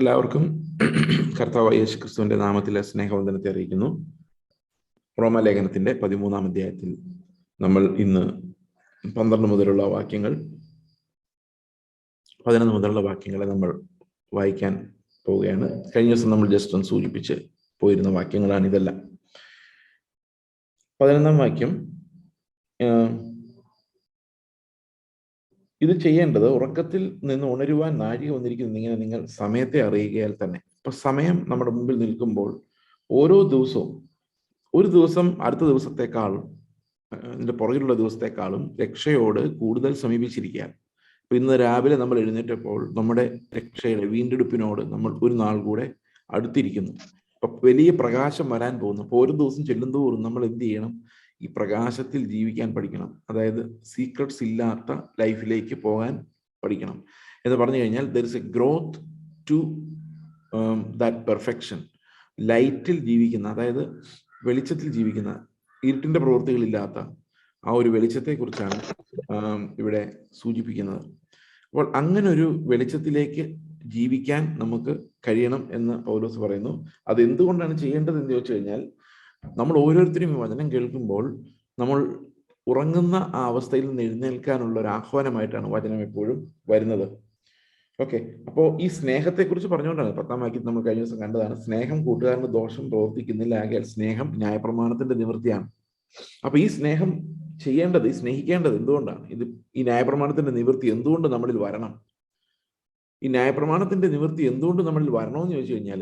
എല്ലാവർക്കും കർത്താവായ യേശു ക്രിസ്തുവിന്റെ നാമത്തിലെ സ്നേഹവന്ദനത്തെ അറിയിക്കുന്നു. റോമാലേഖനത്തിന്റെ 13-ാം അധ്യായത്തിൽ നമ്മൾ ഇന്ന് 12 മുതലുള്ള വാക്യങ്ങൾ 11 മുതലുള്ള വാക്യങ്ങളെ നമ്മൾ വായിക്കാൻ പോവുകയാണ്. കഴിഞ്ഞ ദിവസം നമ്മൾ ജസ്റ്റ് ഒന്ന് സൂചിപ്പിച്ച് പോയിരുന്ന വാക്യങ്ങളാണ് ഇതെല്ലാം. 11-ാം വാക്യം, ഇത് ചെയ്യേണ്ടത് ഉറക്കത്തിൽ നിന്ന് ഉണരുവാൻ നാഴിക വന്നിരിക്കുന്നു, ഇങ്ങനെ നിങ്ങൾ സമയത്തെ അറിയുകയാൽ തന്നെ. ഇപ്പൊ സമയം നമ്മുടെ മുമ്പിൽ നിൽക്കുമ്പോൾ ഓരോ ദിവസവും ഒരു ദിവസം അടുത്ത ദിവസത്തെക്കാളും അതിന്റെ പുറകിലുള്ള ദിവസത്തെക്കാളും രക്ഷയോട് കൂടുതൽ സമീപിച്ചിരിക്കുക. ഇപ്പൊ ഇന്ന് രാവിലെ നമ്മൾ എഴുന്നേറ്റപ്പോൾ നമ്മുടെ രക്ഷയുടെ വീണ്ടെടുപ്പിനോട് നമ്മൾ ഒരു നാൾ കൂടെ അടുത്തിരിക്കുന്നു. അപ്പൊ വലിയ പ്രകാശം വരാൻ പോകുന്നു. അപ്പൊ ഓരോ ദിവസം ചെല്ലുന്തോറും നമ്മൾ എന്ത് ചെയ്യണം? ഈ പ്രകാശത്തിൽ ജീവിക്കാൻ പഠിക്കണം. അതായത് സീക്രട്സ് ഇല്ലാത്ത ലൈഫിലേക്ക് പോകാൻ പഠിക്കണം എന്ന് പറഞ്ഞു കഴിഞ്ഞാൽ there is a growth to that perfection. ലൈറ്റിൽ ജീവിക്കുന്ന, അതായത് വെളിച്ചത്തിൽ ജീവിക്കുന്ന, ഇരുട്ടിന്റെ പ്രവൃത്തികളില്ലാത്ത ആ ഒരു വെളിച്ചത്തെ കുറിച്ചാണ് ഇവിടെ സൂചിപ്പിക്കുന്നത്. അപ്പോൾ അങ്ങനെ ഒരു വെളിച്ചത്തിലേക്ക് ജീവിക്കാൻ നമുക്ക് കഴിയണം എന്ന് പൗലോസ് പറയുന്നു. അത് എന്തുകൊണ്ടാണ് ചെയ്യേണ്ടത് എന്ന് ചോദിച്ചു കഴിഞ്ഞാൽ, നമ്മൾ ഓരോരുത്തരും ഈ വചനം കേൾക്കുമ്പോൾ നമ്മൾ ഉറങ്ങുന്ന ആ അവസ്ഥയിൽ നിന്ന് എഴുന്നേൽക്കാനുള്ള ഒരു ആഹ്വാനമായിട്ടാണ് വചനം എപ്പോഴും വരുന്നത്. ഓക്കെ, അപ്പോൾ ഈ സ്നേഹത്തെക്കുറിച്ച് പറഞ്ഞുകൊണ്ടാണ് 10-ാം വാക്യത്തിൽ നമ്മൾ കഴിഞ്ഞ ദിവസം കണ്ടതാണ്, സ്നേഹം കൂട്ടുകാരന് ദോഷം പ്രവർത്തിക്കുന്നില്ല, ആകയാൽ സ്നേഹം ന്യായപ്രമാണത്തിന്റെ നിവൃത്തിയാണ്. അപ്പൊ ഈ സ്നേഹം ചെയ്യേണ്ടത്, ഈ സ്നേഹിക്കേണ്ടത് എന്തുകൊണ്ടാണ്? ഈ ന്യായപ്രമാണത്തിന്റെ നിവൃത്തി എന്തുകൊണ്ട് നമ്മളിൽ വരണം? ഈ ന്യായപ്രമാണത്തിന്റെ നിവൃത്തി എന്തുകൊണ്ട് നമ്മളിൽ വരണമെന്ന് ചോദിച്ചു കഴിഞ്ഞാൽ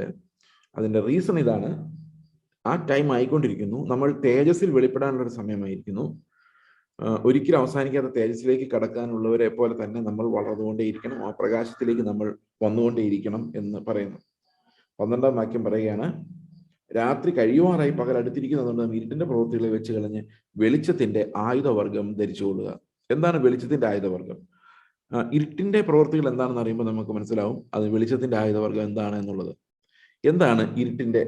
അതിന്റെ റീസൺ ഇതാണ്. ആ ടൈം ആയിക്കൊണ്ടിരിക്കുന്നു. നമ്മൾ തേജസ്സിൽ വെളിപ്പെടാനുള്ള ഒരു സമയമായിരിക്കുന്നു. ഒരിക്കലും അവസാനിക്കാത്ത തേജസ്സിലേക്ക് കടക്കാനുള്ളവരെ പോലെ തന്നെ നമ്മൾ വളർന്നുകൊണ്ടേയിരിക്കണം. ആ പ്രകാശത്തിലേക്ക് നമ്മൾ വന്നുകൊണ്ടേയിരിക്കണം എന്ന് പറയുന്നു. 12-ാം വാക്യം പറയുകയാണ്, രാത്രി കഴിയുവാറായി, പകൽ അടുത്തിരിക്കുന്നതുകൊണ്ട് ഇരുട്ടിന്റെ പ്രവൃത്തികളെ വെച്ച് കളഞ്ഞ് വെളിച്ചത്തിന്റെ ആയുധവർഗം ധരിച്ചുകൊള്ളുക. എന്താണ് വെളിച്ചത്തിന്റെ ആയുധവർഗം? ഇരുട്ടിന്റെ പ്രവൃത്തികൾ എന്താണെന്ന് അറിയുമ്പോൾ നമുക്ക് മനസ്സിലാവും അത് വെളിച്ചത്തിന്റെ ആയുധവർഗം എന്താണ് എന്നുള്ളത്. എന്താണ് ഇരുട്ടിന്റെ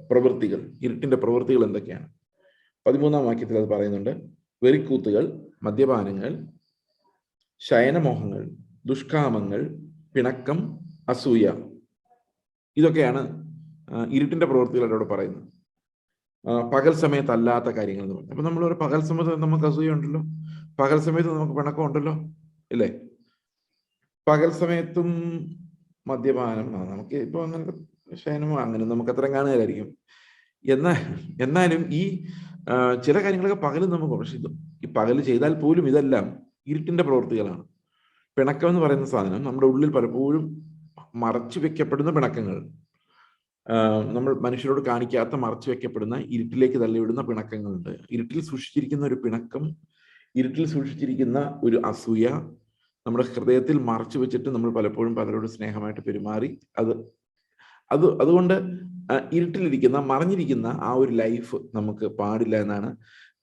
പ്രവൃത്തികൾ? ഇരുട്ടിന്റെ പ്രവൃത്തികൾ എന്തൊക്കെയാണ്? 13-ാം വാക്യത്തിൽ അത് പറയുന്നുണ്ട്. വെറിക്കൂത്തുകൾ, മദ്യപാനങ്ങൾ, ശയനമോഹങ്ങൾ, ദുഷ്കാമങ്ങൾ, പിണക്കം, അസൂയ, ഇതൊക്കെയാണ് ഇരുട്ടിന്റെ പ്രവൃത്തികളോട് പറയുന്നത്. പകൽ സമയത്ത് അല്ലാത്ത കാര്യങ്ങൾ എന്ന് പറഞ്ഞു. അപ്പൊ നമ്മൾ ഒരു പകൽ സമയത്ത് നമുക്ക് അസൂയ ഉണ്ടല്ലോ, പകൽ സമയത്ത് നമുക്ക് പിണക്കം ഉണ്ടല്ലോ, ഇല്ലേ? പകൽ സമയത്തും മദ്യപാനം, നമുക്ക് ഇപ്പൊ അങ്ങനത്തെ ശയനമോ അങ്ങനെ നമുക്ക് അത്രയും കാണുകയായിരിക്കും. എന്നാലും ഈ ചില കാര്യങ്ങളൊക്കെ പകലും നമുക്ക്, പക്ഷെ ഈ പകല് ചെയ്താൽ പോലും ഇതെല്ലാം ഇരുട്ടിന്റെ പ്രവൃത്തികളാണ്. പിണക്കം എന്ന് പറയുന്ന സാധനം നമ്മുടെ ഉള്ളിൽ പലപ്പോഴും മറച്ചു വെക്കപ്പെടുന്ന പിണക്കങ്ങൾ, നമ്മൾ മനുഷ്യരോട് കാണിക്കാത്ത മറച്ചു വെക്കപ്പെടുന്ന, ഇരുട്ടിലേക്ക് തള്ളിവിടുന്ന പിണക്കങ്ങളുണ്ട്. ഇരുട്ടിൽ സൂക്ഷിച്ചിരിക്കുന്ന ഒരു പിണക്കം, ഇരുട്ടിൽ സൂക്ഷിച്ചിരിക്കുന്ന ഒരു അസൂയ നമ്മുടെ ഹൃദയത്തിൽ മറച്ചു വെച്ചിട്ട് നമ്മൾ പലപ്പോഴും പലരോട് സ്നേഹമായിട്ട് പെരുമാറി അതുകൊണ്ട് ഇരുട്ടിലിരിക്കുന്ന, മറഞ്ഞിരിക്കുന്ന ആ ഒരു ലൈഫ് നമുക്ക് പാടില്ല എന്നാണ്.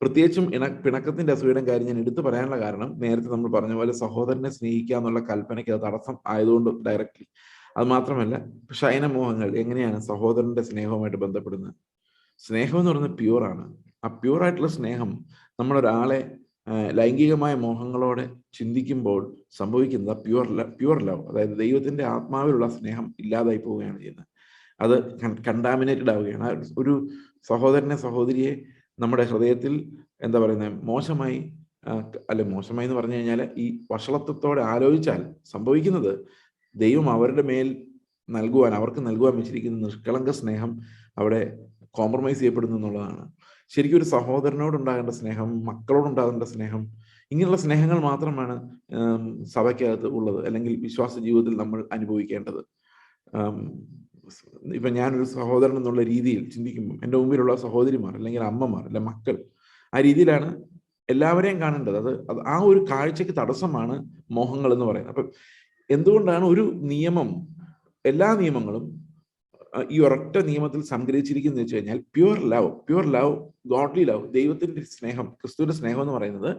പ്രത്യേകിച്ചും പിണക്കത്തിന്റെ അസൂയയുടെ കാര്യം ഞാൻ എടുത്തു പറയാനുള്ള കാരണം, നേരത്തെ നമ്മൾ പറഞ്ഞ പോലെ സഹോദരനെ സ്നേഹിക്കുക എന്നുള്ള കൽപ്പനയ്ക്ക് അത് തടസ്സം ആയതുകൊണ്ട് ഡയറക്റ്റ്ലി. അത് മാത്രമല്ല, ശയനമോഹങ്ങൾ എങ്ങനെയാണ് സഹോദരന്റെ സ്നേഹവുമായിട്ട് ബന്ധപ്പെടുന്നത്? സ്നേഹം എന്ന് പറയുന്നത് പ്യൂറാണ്. ആ പ്യൂറായിട്ടുള്ള സ്നേഹം നമ്മളൊരാളെ ലൈംഗികമായ മോഹങ്ങളോടെ ചിന്തിക്കുമ്പോൾ സംഭവിക്കുന്നത് പ്യൂർ ലവ്, അതായത് ദൈവത്തിന്റെ ആത്മാവിലുള്ള സ്നേഹം ഇല്ലാതായി പോവുകയാണ് ചെയ്യുന്നത്. അത് കണ്ടാമിനേറ്റഡ് ആവുകയാണ്. ഒരു സഹോദരനെ, സഹോദരിയെ നമ്മുടെ ഹൃദയത്തിൽ എന്താ പറയുന്നത്, മോശമായി എന്ന് പറഞ്ഞു കഴിഞ്ഞാൽ ഈ വഷളത്വത്തോടെ ആലോചിച്ചാൽ സംഭവിക്കുന്നത്, ദൈവം അവരുടെ മേൽ അവർക്ക് നൽകുവാൻ വെച്ചിരിക്കുന്ന നിഷ്കളങ്ക സ്നേഹം അവിടെ കോംപ്രമൈസ് ചെയ്യപ്പെടുന്നു എന്നുള്ളതാണ്. ശരിക്കും ഒരു സഹോദരനോടുണ്ടാകേണ്ട സ്നേഹം, മക്കളോടുണ്ടാകേണ്ട സ്നേഹം, ഇങ്ങനെയുള്ള സ്നേഹങ്ങൾ മാത്രമാണ് സഭയ്ക്കകത്ത് ഉള്ളത്, അല്ലെങ്കിൽ വിശ്വാസ ജീവിതത്തിൽ നമ്മൾ അനുഭവിക്കേണ്ടത്. ഇപ്പൊ ഞാനൊരു സഹോദരൻ എന്നുള്ള രീതിയിൽ ചിന്തിക്കുമ്പോൾ എൻ്റെ മുമ്പിലുള്ള സഹോദരിമാർ, അല്ലെങ്കിൽ അമ്മമാർ, അല്ലെ മക്കൾ, ആ രീതിയിലാണ് എല്ലാവരെയും കാണേണ്ടത്. അത് ആ ഒരു കാഴ്ചക്ക് തടസ്സമാണ് മോഹങ്ങൾ എന്ന് പറയുന്നത്. അപ്പൊ എന്തുകൊണ്ടാണ് ഒരു നിയമം, എല്ലാ നിയമങ്ങളും ഈ ഒരൊറ്റ നിയമത്തിൽ സംഗ്രഹിച്ചിരിക്കുന്നത് വെച്ച് കഴിഞ്ഞാൽ പ്യുവർ ലവ്, ഗോഡ്ലി ലവ്, ദൈവത്തിന്റെ സ്നേഹം, ക്രിസ്തുവിന്റെ സ്നേഹം എന്ന് പറയുന്നത്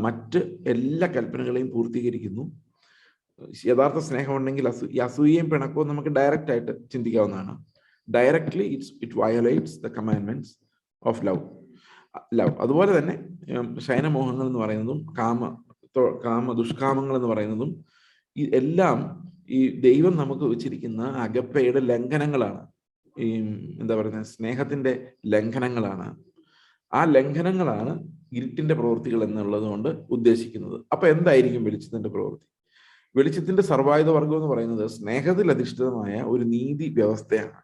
മറ്റ് എല്ലാ കൽപ്പനകളെയും പൂർത്തീകരിക്കുന്നു. യഥാർത്ഥ സ്നേഹം ഉണ്ടെങ്കിൽ ഈ അസൂയയും പിണക്കവും നമുക്ക് ഡയറക്റ്റ് ആയിട്ട് ചിന്തിക്കാവുന്നതാണ്. Directly it violates the commandments of love. അതുപോലെ തന്നെ ശയനമോഹങ്ങൾ എന്ന് പറയുന്നതും ദുഷ്കാമങ്ങൾ എന്ന് പറയുന്നതും എല്ലാം ഈ ദൈവം നമുക്ക് വെച്ചിരിക്കുന്ന അഗപ്പയുടെ ലംഘനങ്ങളാണ്. ഈ എന്താ പറയുന്നത്, സ്നേഹത്തിന്റെ ലംഘനങ്ങളാണ്. ആ ലംഘനങ്ങളാണ് ഇരുട്ടിന്റെ പ്രവൃത്തികൾ എന്നുള്ളത് കൊണ്ട് ഉദ്ദേശിക്കുന്നത്. അപ്പൊ എന്തായിരിക്കും വെളിച്ചത്തിന്റെ പ്രവൃത്തി? വെളിച്ചത്തിന്റെ സർവായുധ വർഗം എന്ന് പറയുന്നത് സ്നേഹത്തിൽ അധിഷ്ഠിതമായ ഒരു നീതി വ്യവസ്ഥയാണ്.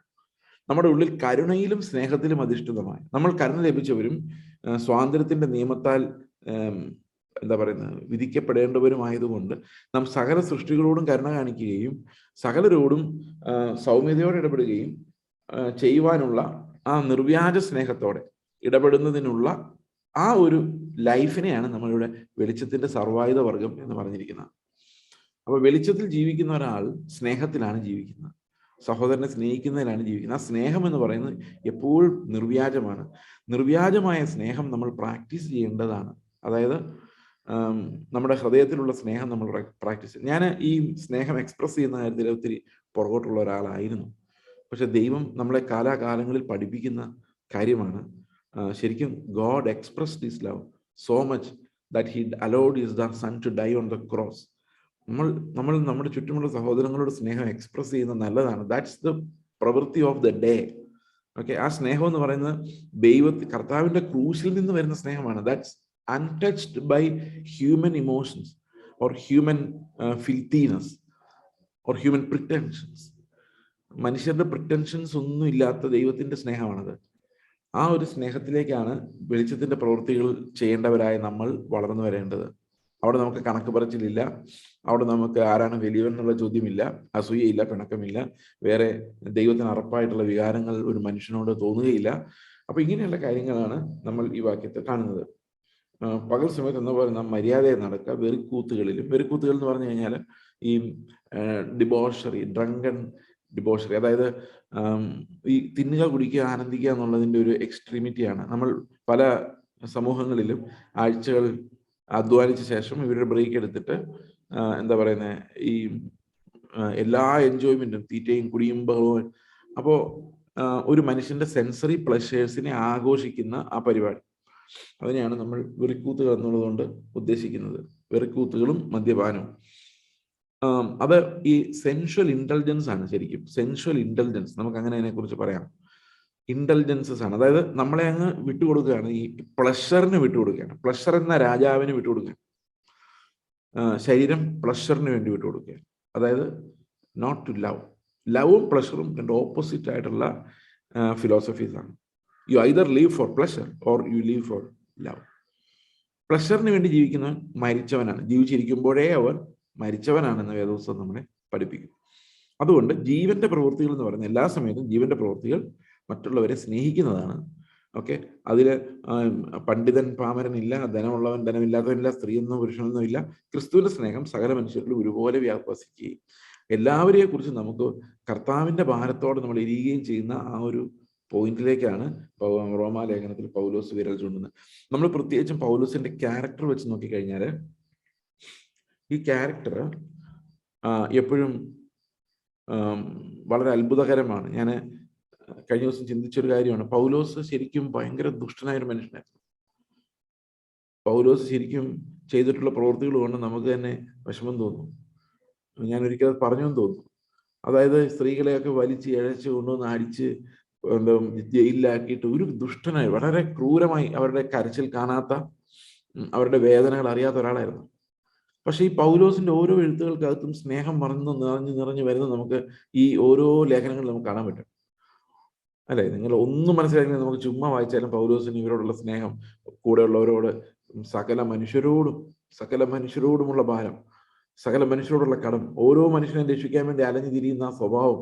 നമ്മുടെ ഉള്ളിൽ കരുണയിലും സ്നേഹത്തിലും അധിഷ്ഠിതമായി നമ്മൾ കരുണ ലഭിച്ചവരും സ്വാതന്ത്ര്യത്തിന്റെ നിയമത്താൽ എന്താ പറയുന്നത് വിധിക്കപ്പെടേണ്ടവരുമായതുകൊണ്ട് നാം സകല സൃഷ്ടികളോടും കരുണ കാണിക്കുകയും സകലരോടും സൗമ്യതയോടെ ഇടപെടുകയും ചെയ്യുവാനുള്ള ആ നിർവ്യാജ സ്നേഹത്തോടെ ഇടപെടുന്നതിനുള്ള ആ ഒരു ലൈഫിനെയാണ് നമ്മളിവിടെ വെളിച്ചത്തിന്റെ സർവായുധ വർഗം എന്ന് പറഞ്ഞിരിക്കുന്നത്. അപ്പൊ വെളിച്ചത്തിൽ ജീവിക്കുന്ന ഒരാൾ സ്നേഹത്തിലാണ് ജീവിക്കുന്നത്, സഹോദരനെ സ്നേഹിക്കുന്നതിലാണ് ജീവിക്കുന്നത്. ആ സ്നേഹം എന്ന് പറയുന്നത് എപ്പോഴും നിർവ്യാജമാണ്. നിർവ്യാജമായ സ്നേഹം നമ്മൾ പ്രാക്ടീസ് ചെയ്യേണ്ടതാണ്. അതായത് നമ്മുടെ ഹൃദയത്തിലുള്ള സ്നേഹം നമ്മൾ പ്രാക്ടീസ് ചെയ്യും. ഞാൻ ഈ സ്നേഹം എക്സ്പ്രസ് ചെയ്യുന്ന കാര്യത്തിൽ ഒത്തിരി പുറകോട്ടുള്ള ഒരാളായിരുന്നു. പക്ഷെ ദൈവം നമ്മളെ കാലാകാലങ്ങളിൽ പഠിപ്പിക്കുന്ന കാര്യമാണ്. ശരിക്കും God expressed his love so much that he allowed his son to die on the cross. നമ്മൾ നമ്മുടെ ചുറ്റുമുള്ള സഹോദരങ്ങളോട് സ്നേഹം എക്സ്പ്രസ് ചെയ്യുന്നത് നല്ലതാണ്. ദാറ്റ്സ് ദ പ്രവൃത്തി ഓഫ് ദ ഡേ. ഓക്കെ, ആ സ്നേഹം എന്ന് പറയുന്നത് കർത്താവിന്റെ ക്രൂശിൽ നിന്ന് വരുന്ന സ്നേഹമാണ്. That's untouched by human emotions or human filthiness or human pretensions. മനുഷ്യരുടെ പ്രിറ്റൻഷൻസ് ഒന്നും ഇല്ലാത്ത ദൈവത്തിന്റെ സ്നേഹമാണത്. ആ ഒരു സ്നേഹത്തിലേക്കാണ് വെളിച്ചത്തിന്റെ പ്രവൃത്തികൾ ചെയ്യേണ്ടവരായ നമ്മൾ വളർന്നു വരേണ്ടത്. അവിടെ നമുക്ക് കണക്ക് പറച്ചിലില്ല, അവിടെ നമുക്ക് ആരാണ് വലിയവൻ എന്നുള്ള ചോദ്യമില്ല, അസൂയയില്ല, പിണക്കമില്ല, വേറെ ദൈവത്തിന് അറപ്പായിട്ടുള്ള വികാരങ്ങൾ ഒരു മനുഷ്യനോട് തോന്നുകയില്ല. അപ്പൊ ഇങ്ങനെയുള്ള കാര്യങ്ങളാണ് നമ്മൾ ഈ വാക്യത്തിൽ കാണുന്നത്. പകൽ സമയത്ത് എന്ന പോലെ നാം മര്യാദയെ നടക്കുക, വെറിക്കൂത്തുകളിലും. വെറിക്കൂത്തുകൾ എന്ന് പറഞ്ഞു കഴിഞ്ഞാൽ ഈ ഡിബോഷറി, ഡ്രങ്കൺ ഡിബോഷറി, അതായത് ഈ തിന്നുക, കുടിക്കുക, ആനന്ദിക്കുക എന്നുള്ളതിൻ്റെ ഒരു എക്സ്ട്രീമിറ്റിയാണ്. നമ്മൾ പല സമൂഹങ്ങളിലും ആഴ്ചകൾ അധ്വാനിച്ച ശേഷം ഇവരുടെ ബ്രേക്ക് എടുത്തിട്ട് എന്താ പറയുന്നത്, ഈ എല്ലാ എൻജോയ്മെന്റും, തീറ്റയും കുടിയും ബഹളവും. അപ്പോൾ ഒരു മനുഷ്യന്റെ സെൻസറി പ്ലഷേഴ്സിനെ ആഘോഷിക്കുന്ന ആ പരിപാടി, അതിനെയാണ് നമ്മൾ വെറിക്കൂത്തുകൾ എന്നുള്ളതുകൊണ്ട് ഉദ്ദേശിക്കുന്നത്. വെറിക്കൂത്തുകളും മദ്യപാനവും. അത് ഈ സെൻഷ്വൽ ഇന്റലിജൻസ് ആണ്. ശരിക്കും സെൻഷ്വൽ ഇന്റലിജൻസ്, നമുക്ക് അങ്ങനെ അതിനെക്കുറിച്ച് പറയാം. ഇന്റലിജൻസസ് ആണ്. അതായത് നമ്മളെ അങ്ങ് വിട്ടുകൊടുക്കുകയാണ്, ഈ പ്ലഷറിന് വിട്ടുകൊടുക്കുകയാണ്. പ്ലഷർ എന്ന രാജാവിന് വിട്ടുകൊടുക്കുകയാണ്. ശരീരം പ്ലഷറിന് വേണ്ടി വിട്ടുകൊടുക്കുകയാണ്. അതായത് നോട്ട് ടു ലവ്. ലവും പ്ലഷറും രണ്ട് ഓപ്പോസിറ്റ് ആയിട്ടുള്ള ഫിലോസഫീസ് ആണ്. You either live for pleasure or you live for love. പ്ലഷറിന് വേണ്ടി ജീവിക്കുന്നവൻ മരിച്ചവനാണ്. ജീവിച്ചിരിക്കുമ്പോഴേ അവൻ മരിച്ചവനാണെന്ന് വേദപുസ്തകം നമ്മളെ പഠിപ്പിക്കും. അതുകൊണ്ട് ജീവന്റെ പ്രവൃത്തികൾ എന്ന് പറയുന്ന എല്ലാ സമയത്തും ജീവന്റെ പ്രവൃത്തികൾ മറ്റുള്ളവരെ സ്നേഹിക്കുന്നതാണ്. ഓക്കെ, അതിൽ പണ്ഡിതൻ പാമരനില്ല, ധനമുള്ളവൻ ധനമില്ലാത്തവനില്ല, സ്ത്രീയെന്നോ പുരുഷനെന്നോ ഇല്ല. ക്രിസ്തുവിന്റെ സ്നേഹം സകല മനുഷ്യരിലും ഒരുപോലെ വ്യാപസിക്കുകയും എല്ലാവരെയെ കുറിച്ച് നമുക്ക് കർത്താവിന്റെ ഭാരത്തോടെ നമ്മൾ ഇരിക്കുകയും ചെയ്യുന്ന ആ ഒരു പോയിന്റിലേക്കാണ് റോമാലേഖനത്തിൽ പൗലോസ് വിരൽ ചൂണ്ടുന്നത്. നമ്മൾ പ്രത്യേകിച്ചും പൗലോസിന്റെ ക്യാരക്ടർ വെച്ച് നോക്കിക്കഴിഞ്ഞാൽ ഈ ക്യാരക്ടർ എപ്പോഴും വളരെ അത്ഭുതകരമാണ്. ഞാൻ കഴിഞ്ഞ ദിവസം ചിന്തിച്ചൊരു കാര്യമാണ്. പൗലോസ് ശരിക്കും ഭയങ്കര ദുഷ്ടനായ ഒരു മനുഷ്യനായിരുന്നു. പൗലോസ് ശരിക്കും ചെയ്തിട്ടുള്ള പ്രവൃത്തികൾ കൊണ്ട് നമുക്ക് തന്നെ വിഷമം തോന്നും. ഞാൻ ഒരിക്കൽ പറഞ്ഞെന്ന് തോന്നുന്നു. അതായത് സ്ത്രീകളെയൊക്കെ വലിച്ച് ഇഴച്ച് കൊണ്ടുവന്ന് അടിച്ച് എന്താ ജയിലിലാക്കിയിട്ട് ഒരു ദുഷ്ടനായി, വളരെ ക്രൂരമായി അവരുടെ കരച്ചിൽ കാണാത്ത, അവരുടെ വേദനകൾ അറിയാത്ത ഒരാളായിരുന്നു. പക്ഷെ ഈ പൗലോസിന്റെ ഓരോ എഴുത്തുകൾക്കകത്തും സ്നേഹം നിറഞ്ഞു വരുന്നത് നമുക്ക് ഈ ഓരോ ലേഖനങ്ങളിൽ നമുക്ക് കാണാൻ പറ്റും. അല്ലെ, നിങ്ങൾ ഒന്നും മനസ്സിലാക്കിയാൽ നമുക്ക് ചുമ്മാ വായിച്ചാലും പൗലോസിന് ഇവരോടുള്ള സ്നേഹം, കൂടെയുള്ളവരോട്, സകല മനുഷ്യരോടുമുള്ള ഭാരം, സകല മനുഷ്യരോടുള്ള കടം, ഓരോ മനുഷ്യനെ രക്ഷിക്കാൻ വേണ്ടി അലഞ്ഞു തിരിയുന്ന ആ സ്വഭാവം.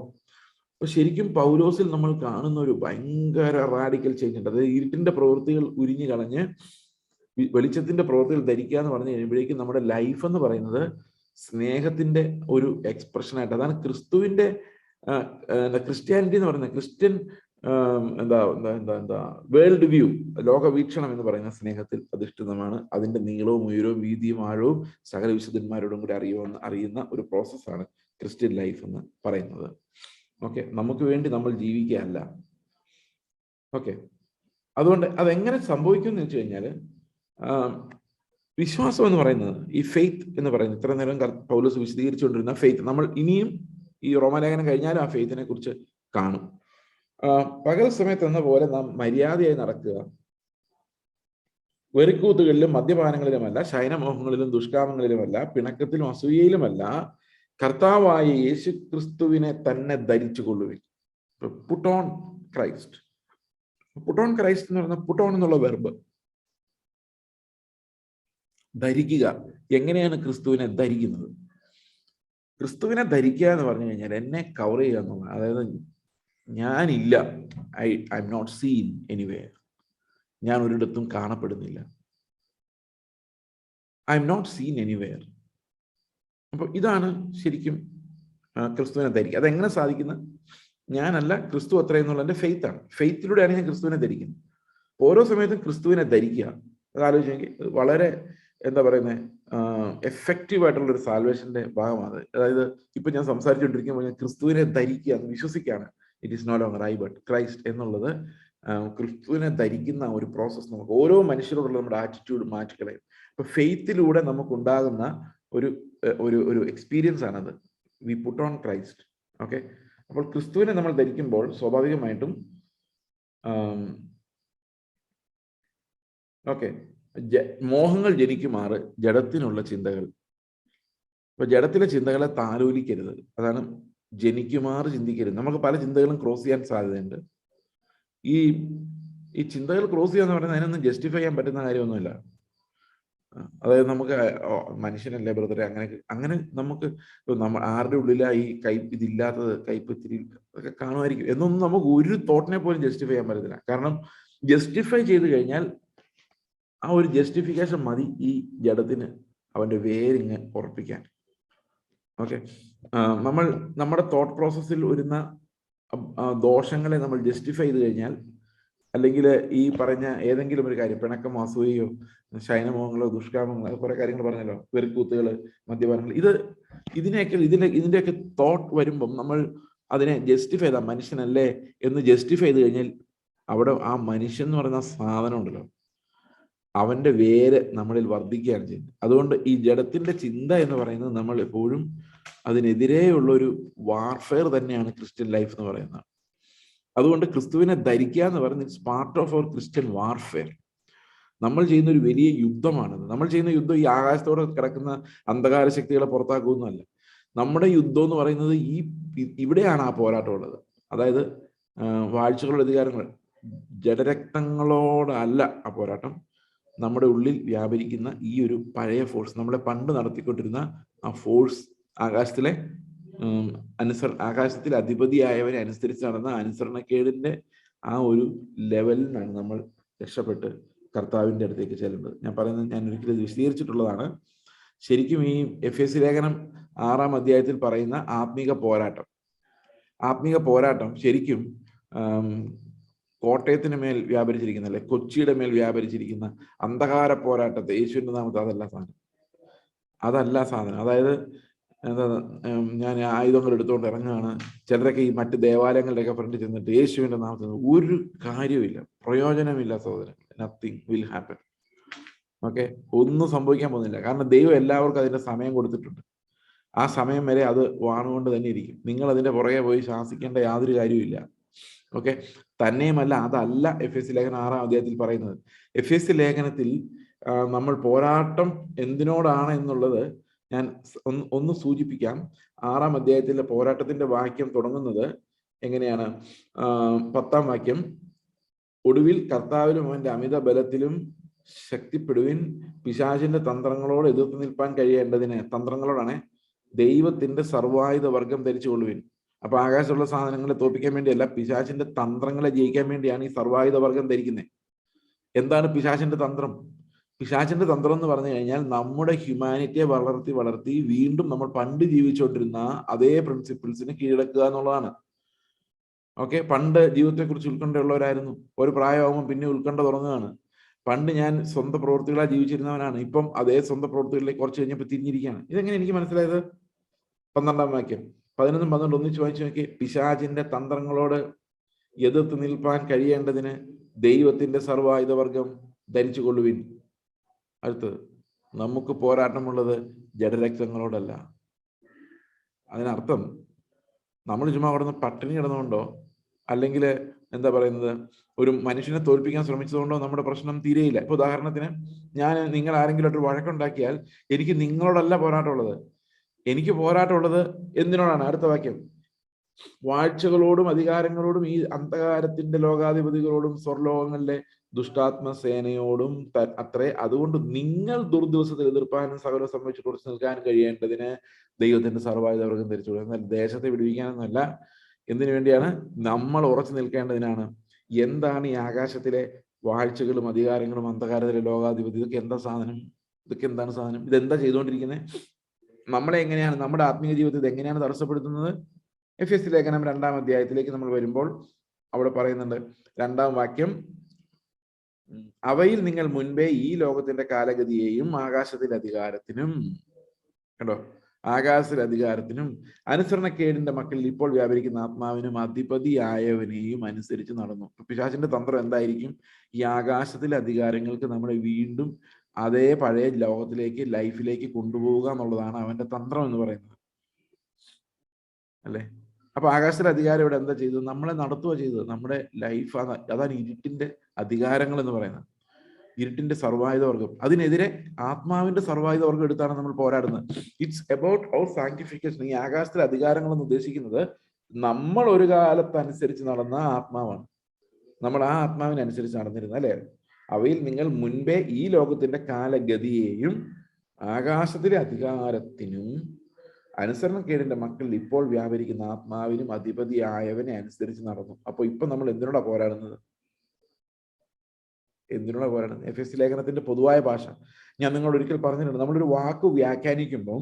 അപ്പൊ ശരിക്കും പൗലോസിൽ നമ്മൾ കാണുന്ന ഒരു ഭയങ്കര റാഡിക്കൽ ചേഞ്ച് ഉണ്ട്. അതായത് ഇരുട്ടിന്റെ പ്രവൃത്തികൾ ഉരിഞ്ഞു കളഞ്ഞ് വെളിച്ചത്തിന്റെ പ്രവൃത്തികൾ ധരിക്കുക എന്ന് പറഞ്ഞു കഴിയുമ്പോഴേക്കും നമ്മുടെ ലൈഫ് എന്ന് പറയുന്നത് സ്നേഹത്തിന്റെ ഒരു എക്സ്പ്രഷനായിട്ട്, അതാണ് ക്രിസ്തുവിന്റെ ക്രിസ്ത്യാനിറ്റി എന്ന് പറയുന്നത്. ക്രിസ്ത്യൻ വേൾഡ് വ്യൂ, ലോകവീക്ഷണം എന്ന് പറയുന്ന സ്നേഹത്തിൽ അധിഷ്ഠിതമാണ്. അതിന്റെ നീളവും ഉയരവും വീതിയും ആഴവും സകല വിശുദ്ധന്മാരോടും കൂടി അറിയുന്ന ഒരു പ്രോസസ്സാണ് ക്രിസ്ത്യൻ ലൈഫ് എന്ന് പറയുന്നത്. ഓക്കെ, നമുക്ക് വേണ്ടി നമ്മൾ ജീവിക്കുകയല്ല. ഓക്കെ, അതുകൊണ്ട് അതെങ്ങനെ സംഭവിക്കും എന്ന് വെച്ച് കഴിഞ്ഞാൽ വിശ്വാസം എന്ന് പറയുന്നത്, ഈ ഫെയ്ത്ത് എന്ന് പറയുന്നത്, ഇത്ര നേരം പൗലോസ് വിശദീകരിച്ചുകൊണ്ടിരുന്ന ഫെയ്ത്ത്, നമ്മൾ ഇനിയും ഈ റോമാലേഖനം കഴിഞ്ഞാലും ആ ഫെയ്ത്തിനെ കുറിച്ച് കാണും. പകൽ സമയത്ത് എന്ന പോലെ നാം മര്യാദയായി നടക്കുക, വെറിക്കൂത്തുകളിലും മദ്യപാനങ്ങളിലുമല്ല, ശയനമോഹങ്ങളിലും ദുഷ്കാമങ്ങളിലുമല്ല, പിണക്കത്തിലും അസൂയയിലുമല്ല, കർത്താവായ യേശു ക്രിസ്തുവിനെ തന്നെ ധരിച്ചു കൊള്ളുവിൻ. Put on Christ. Put on Christ എന്ന് പറയുന്ന പുട്ട് ഓൺ എന്നുള്ള വെർബ്, ധരിക്കുക. എങ്ങനെയാണ് ക്രിസ്തുവിനെ ധരിക്കുന്നത്? ക്രിസ്തുവിനെ ധരിക്കുക എന്ന് പറഞ്ഞു കഴിഞ്ഞാൽ എന്നെ കവർ ചെയ്യുക എന്നുള്ളത്. അതായത് ഞാനില്ല, I'm not seen anywhere, ഞാൻ ഒരിടത്തും കാണപ്പെടുന്നില്ല. I'm not seen anywhere. അപ്പൊ ഇതാണ് ശരിക്കും ക്രിസ്തുവിനെ ധരിക്കുക. അതെങ്ങനെ സാധിക്കുന്നത്? ഞാനല്ല, ക്രിസ്തു അത്ര എന്നുള്ളതിന്റെ ഫെയ്ത്ത് ആണ്. ഫെയ്ത്തിലൂടെയാണ് ഞാൻ ക്രിസ്തുവിനെ ധരിക്കുന്നത്. ഓരോ സമയത്തും ക്രിസ്തുവിനെ ധരിക്കുക. അത് ആലോചിച്ചെങ്കിൽ വളരെ എന്താ പറയുന്നത്, എഫക്റ്റീവ് ആയിട്ടുള്ള ഒരു സാൽവേഷന്റെ ഭാഗമാണ്. അതായത് ഇപ്പൊ ഞാൻ സംസാരിച്ചുകൊണ്ടിരിക്കുമ്പോൾ ഞാൻ ക്രിസ്തുവിനെ ധരിക്കുക, വിശ്വസിക്കുകയാണ്. It is no longer I but Christ എന്നുള്ളത്. ക്രിസ്തുവിനെ ധരിക്കുന്ന ഒരു പ്രോസസ്സ് നമുക്ക് ഓരോ മനുഷ്യരോടുള്ള നമ്മുടെ ആറ്റിറ്റ്യൂഡ് മാറ്റിക്കളയും. അപ്പൊ ഫെയ്ത്തിലൂടെ നമുക്കുണ്ടാകുന്ന ഒരു ഒരു എക്സ്പീരിയൻസ് ആണത്. We put on Christ. Okay, അപ്പോൾ ക്രിസ്തുവിനെ നമ്മൾ ധരിക്കുമ്പോൾ സ്വാഭാവികമായിട്ടും ഓക്കെ, മോഹങ്ങൾ ജനിക്കുമാറ് ജഡത്തിനുള്ള ചിന്തകൾ. അപ്പൊ ജഡത്തിലെ ചിന്തകളെ താലോലിക്കരുത്. അതാണ് ജനിക്കുമാറ് ചിന്തിക്കരുത്. നമുക്ക് പല ചിന്തകളും ക്രോസ് ചെയ്യാൻ സാധ്യതയുണ്ട്. ഈ ചിന്തകൾ ക്രോസ് ചെയ്യാന്ന് പറയുന്നത് അതിനൊന്നും ജസ്റ്റിഫൈ ചെയ്യാൻ പറ്റുന്ന കാര്യമൊന്നുമില്ല. അതായത് നമുക്ക് മനുഷ്യനല്ലേ ബ്രദറെ, അങ്ങനെ നമുക്ക് ആരുടെ ഉള്ളിലാ ഈ കയ്പ് ഇതില്ലാത്തത്, കയ്പ് ഇത്തിരി ഒക്കെ കാണുമായിരിക്കും എന്നൊന്നും നമുക്ക് ഒരു തോട്ടിനെ പോലും ജസ്റ്റിഫൈ ചെയ്യാൻ പറ്റത്തില്ല. കാരണം ജസ്റ്റിഫൈ ചെയ്ത് കഴിഞ്ഞാൽ ആ ഒരു ജസ്റ്റിഫിക്കേഷൻ മതി ഈ ജഡത്തിന് അവന്റെ വേരിങ് ഉറപ്പിക്കാൻ. ഓക്കെ, നമ്മൾ നമ്മുടെ തോട്ട് പ്രോസസ്സിൽ വരുന്ന ദോഷങ്ങളെ നമ്മൾ ജസ്റ്റിഫൈ ചെയ്ത് കഴിഞ്ഞാൽ, അല്ലെങ്കിൽ ഈ പറഞ്ഞ ഏതെങ്കിലും ഒരു കാര്യം, പിണക്കമോ അസൂയയോ ശയനമോഹങ്ങളോ ദുഷ്കാമങ്ങളോ കുറെ കാര്യങ്ങൾ പറഞ്ഞല്ലോ, വെറുക്കൂത്തുകള്, മദ്യപാനങ്ങൾ, ഇതിന്റെയൊക്കെ തോട്ട് വരുമ്പം നമ്മൾ അതിനെ ജസ്റ്റിഫൈ ചെയ്താൽ മനുഷ്യനല്ലേ എന്ന് ജസ്റ്റിഫൈ ചെയ്ത് കഴിഞ്ഞാൽ അവിടെ ആ മനുഷ്യൻ എന്ന് പറയുന്ന സാധനം ഉണ്ടല്ലോ, അവന്റെ വേര് നമ്മളിൽ വർദ്ധിക്കുകയാണ് ചെയ്യുന്നത്. അതുകൊണ്ട് ഈ ജഡത്തിന്റെ ചിന്ത എന്ന് പറയുന്നത് നമ്മൾ എപ്പോഴും അതിനെതിരെയുള്ള ഒരു വാർഫെയർ തന്നെയാണ് ക്രിസ്ത്യൻ ലൈഫ് എന്ന് പറയുന്നത്. അതുകൊണ്ട് ക്രിസ്തുവിനെ ധരിക്കുക എന്ന് പറയുന്നത് it's part of our Christian warfare. നമ്മൾ ചെയ്യുന്ന ഒരു വലിയ യുദ്ധമാണത്. നമ്മൾ ചെയ്യുന്ന യുദ്ധം ഈ ആകാശത്തോടെ കിടക്കുന്ന അന്ധകാര ശക്തികളെ പുറത്താക്കുന്നതല്ല. നമ്മുടെ യുദ്ധം എന്ന് പറയുന്നത് ഇവിടെയാണ് ആ പോരാട്ടം ഉള്ളത്. അതായത് വാഴ്ചകളുടെ അധികാരങ്ങൾ, ജഡരക്തങ്ങളോടല്ല ആ പോരാട്ടം. നമ്മുടെ ഉള്ളിൽ വ്യാപരിക്കുന്ന ഈ ഒരു പഴയ ഫോഴ്സ്, നമ്മളെ പണ്ട് നടത്തിക്കൊണ്ടിരുന്ന ആ ഫോഴ്സ്, ആകാശത്തിൽ അധിപതിയായവരെ അനുസരിച്ച് നടന്ന അനുസരണക്കേടിന്റെ ആ ഒരു ലെവലിനാണ് നമ്മൾ രക്ഷപ്പെട്ട് കർത്താവിന്റെ അടുത്തേക്ക് ചെല്ലുന്നത്. ഞാൻ പറയുന്നത്, ഞാൻ ഒരിക്കലും വിശദീകരിച്ചിട്ടുള്ളതാണ്. ശരിക്കും ഈ എഫേസ്യ ലേഖനം 6-ാം അധ്യായത്തിൽ പറയുന്ന ആത്മീക പോരാട്ടം ശരിക്കും കോട്ടയത്തിന് മേൽ വ്യാപരിച്ചിരിക്കുന്ന, അല്ലെ കൊച്ചിയുടെ മേൽ വ്യാപരിച്ചിരിക്കുന്ന അന്ധകാര പോരാട്ടത്തെ യേശുവിന്റെ നാമത്തിൽ അതല്ല സാധനം. അതായത് എന്താ, ഞാൻ ആയുധങ്ങൾ എടുത്തുകൊണ്ട് ഇറങ്ങുകയാണ്. ചിലരൊക്കെ ഈ മറ്റ് ദേവാലയങ്ങളുടെയൊക്കെ ഫ്രണ്ടിൽ ചെന്നിട്ട് യേശുവിന്റെ നാമത്തിൽ ഒരു കാര്യമില്ല, പ്രയോജനമില്ല സഹോദരൻ. Nothing will happen. ഓക്കെ, ഒന്നും സംഭവിക്കാൻ പോകുന്നില്ല. കാരണം ദൈവം എല്ലാവർക്കും അതിന്റെ സമയം കൊടുത്തിട്ടുണ്ട്. ആ സമയം വരെ അത് വാണുകൊണ്ട് തന്നെ ഇരിക്കും. നിങ്ങൾ അതിന്റെ പുറകെ പോയി ശാസിക്കേണ്ട യാതൊരു കാര്യമില്ല. ഓക്കെ, തന്നെയുമല്ല, അതല്ല എഫേസ്യ ലേഖനം 6-ാം അധ്യായത്തിൽ പറയുന്നത്. എഫേസ്യ ലേഖനത്തിൽ നമ്മൾ പോരാട്ടം എന്തിനോടാണ് എന്നുള്ളത് ഞാൻ ഒന്ന് സൂചിപ്പിക്കാം. 6-ാം അധ്യായത്തിലെ പോരാട്ടത്തിന്റെ വാക്യം തുടങ്ങുന്നത് എങ്ങനെയാണ്? 10-ാം വാക്യം, ഒടുവിൽ കർത്താവിലും അവന്റെ അമിത ബലത്തിലും ശക്തിപ്പെടുവിൻ, പിശാചിന്റെ തന്ത്രങ്ങളോട് എതിർത്ത് നിൽപ്പാൻ കഴിയേണ്ടതിന്, തന്ത്രങ്ങളോടാണ്, ദൈവത്തിന്റെ സർവായുധ വർഗം ധരിച്ചു കൊള്ളുവിൻ. അപ്പൊ ആകാശമുള്ള സാധനങ്ങളെ തോൽപ്പിക്കാൻ വേണ്ടിയല്ല, പിശാചിന്റെ തന്ത്രങ്ങളെ ജയിക്കാൻ വേണ്ടിയാണ് ഈ സർവായുധ വർഗം ധരിക്കുന്നത്. എന്താണ് പിശാചിന്റെ തന്ത്രം? പിശാചിന്റെ തന്ത്രം എന്ന് പറഞ്ഞു കഴിഞ്ഞാൽ നമ്മുടെ ഹ്യൂമാനിറ്റിയെ വളർത്തി വീണ്ടും നമ്മൾ പണ്ട് ജീവിച്ചുകൊണ്ടിരുന്ന അതേ പ്രിൻസിപ്പിൾസിന് കീഴടക്കുക എന്നുള്ളതാണ്. ഓക്കെ, പണ്ട് ജീവിതത്തെക്കുറിച്ച് ഉത്കണ്ഠയുള്ളവരായിരുന്നു, ഒരു പ്രായമാകുമ്പോൾ പിന്നെ ഉത്കണ്ഠ തുടങ്ങുകയാണ്. പണ്ട് ഞാൻ സ്വന്തം പ്രവൃത്തികളായി ജീവിച്ചിരുന്നവനാണ്, ഇപ്പം അതേ സ്വന്തം പ്രവൃത്തികളിലേക്ക് കുറച്ച് കഴിഞ്ഞപ്പോൾ തിരിഞ്ഞിരിക്കുകയാണ്. ഇതെങ്ങനെ എനിക്ക് മനസ്സിലായത്? 12-ാം വാക്യം, 11-12 ഒന്നിച്ച് വായിച്ചു നോക്കി. പിശാചിന്റെ തന്ത്രങ്ങളോട് എതിർത്ത് നിൽപ്പാൻ കഴിയേണ്ടതിന് ദൈവത്തിന്റെ സർവായുധവർഗം ധരിച്ചു കൊള്ളുവിൻ. അടുത്തത് നമുക്ക് പോരാട്ടമുള്ളത് ജഡരക്തങ്ങളോടല്ല. അതിനർത്ഥം നമ്മൾ ചുമ്മാ അവിടെ നിന്ന് പട്ടിണി കിടന്നുകൊണ്ടോ അല്ലെങ്കിൽ എന്താ പറയുന്നത് ഒരു മനുഷ്യനെ തോൽപ്പിക്കാൻ ശ്രമിച്ചതുകൊണ്ടോ നമ്മുടെ പ്രശ്നം തീരെയില്ല. ഇപ്പൊ ഉദാഹരണത്തിന് നിങ്ങൾ ആരെങ്കിലും ഒരു വഴക്കുണ്ടാക്കിയാൽ എനിക്ക് നിങ്ങളോടല്ല പോരാട്ടമുള്ളത്. എനിക്ക് പോരാട്ടമുള്ളത് എന്തിനോടാണ്? അടുത്ത വാക്യം, വാഴ്ചകളോടും അധികാരങ്ങളോടും ഈ അന്ധകാരത്തിന്റെ ലോകാധിപതികളോടും സ്വർലോകങ്ങളിലെ ദുഷ്ടാത്മസേനയോടും അത്രേ. അതുകൊണ്ട് നിങ്ങൾ ദുർദിവസത്തിൽ എതിർപ്പാനും സകലം സംബന്ധിച്ച് കുറച്ച് നിൽക്കാൻ കഴിയേണ്ടതിന് ദൈവത്തിന്റെ സർവ്വായുധവർഗം ധരിച്ചു. എന്നാൽ ദേശത്തെ വിടുവിക്കാനൊന്നുമല്ല. എന്തിനു വേണ്ടിയാണ്? നമ്മൾ ഉറച്ചു നിൽക്കേണ്ടതിനാണ്. എന്താണ് ഈ ആകാശത്തിലെ വാഴ്ചകളും അധികാരങ്ങളും അന്ധകാരത്തിലെ ലോകാധിപതി? ഇതൊക്കെ എന്താ സാധനം? ഇതൊക്കെ എന്താണ് സാധനം? ഇതെന്താ ചെയ്തുകൊണ്ടിരിക്കുന്നത്? നമ്മളെ എങ്ങനെയാണ്, നമ്മുടെ ആത്മീയ ജീവിതത്തിൽ എങ്ങനെയാണ് തടസ്സപ്പെടുത്തുന്നത്? എഫെസ്യ ലേഖനം 2-ാം അധ്യായത്തിലേക്ക് നമ്മൾ വരുമ്പോൾ അവിടെ പറയുന്നുണ്ട്, 2-ാം വാക്യം, അവയിൽ നിങ്ങൾ മുൻപേ ഈ ലോകത്തിന്റെ കാലഗതിയെയും ആകാശത്തിലെ അധികാരത്തിനും, കണ്ടോ, ആകാശത്തിലെ അധികാരത്തിനും അനുസരണക്കേടിന്റെ മക്കളിൽ ഇപ്പോൾ വ്യാപരിക്കുന്ന ആത്മാവിനും അധിപതിയായവനെയും അനുസരിച്ച് നടന്നു. പിശാചിന്റെ തന്ത്രം എന്തായിരിക്കും? ഈ ആകാശത്തിലെ അധികാരങ്ങൾക്ക് നമ്മളെ വീണ്ടും അതേ പഴയ ലോകത്തിലേക്ക്, ലൈഫിലേക്ക് കൊണ്ടുപോവുക എന്നുള്ളതാണ് അവന്റെ തന്ത്രം എന്ന് പറയുന്നത്, അല്ലേ? അപ്പൊ ആകാശത്തിലെ അധികാരം ഇവിടെ എന്താ ചെയ്തത്? നമ്മളെ നടത്തുക ചെയ്തത്. നമ്മുടെ ലൈഫ് അതാണ് ഇരുട്ടിന്റെ അധികാരങ്ങൾ എന്ന് പറയുന്നത്, ഇരുട്ടിന്റെ സർവായുധവർഗം. അതിനെതിരെ ആത്മാവിന്റെ സർവായുധവർഗം എടുത്താണ് നമ്മൾ പോരാടുന്നത്. It's about our sanctification. ഈ ആകാശത്തിലെ അധികാരങ്ങൾ എന്ന് ഉദ്ദേശിക്കുന്നത് നമ്മൾ ഒരു കാലത്ത് അനുസരിച്ച് നടന്ന ആത്മാവാണ്. നമ്മൾ ആ ആത്മാവിനനുസരിച്ച് നടന്നിരുന്നത്, അല്ലേ? അവയിൽ നിങ്ങൾ മുൻപേ ഈ ലോകത്തിന്റെ കാലഗതിയെയും ആകാശത്തിലെ അധികാരത്തിനും അനുസരണക്കേടിന്റെ മക്കളിൽ ഇപ്പോൾ വ്യാപരിക്കുന്ന ആത്മാവിനും അധിപതിയായവനെ അനുസരിച്ച് നടന്നു. അപ്പൊ ഇപ്പൊ നമ്മൾ എന്തിനോടാ പോരാടുന്നത്? എന്തിനോടാ പോരാടുന്നത്? എഫെസ്യ ലേഖനത്തിന്റെ പൊതുവായ ഭാഷ ഞാൻ നിങ്ങളോട് ഒരിക്കൽ പറഞ്ഞിട്ടുണ്ട്. നമ്മളൊരു വാക്ക് വ്യാഖ്യാനിക്കുമ്പോൾ,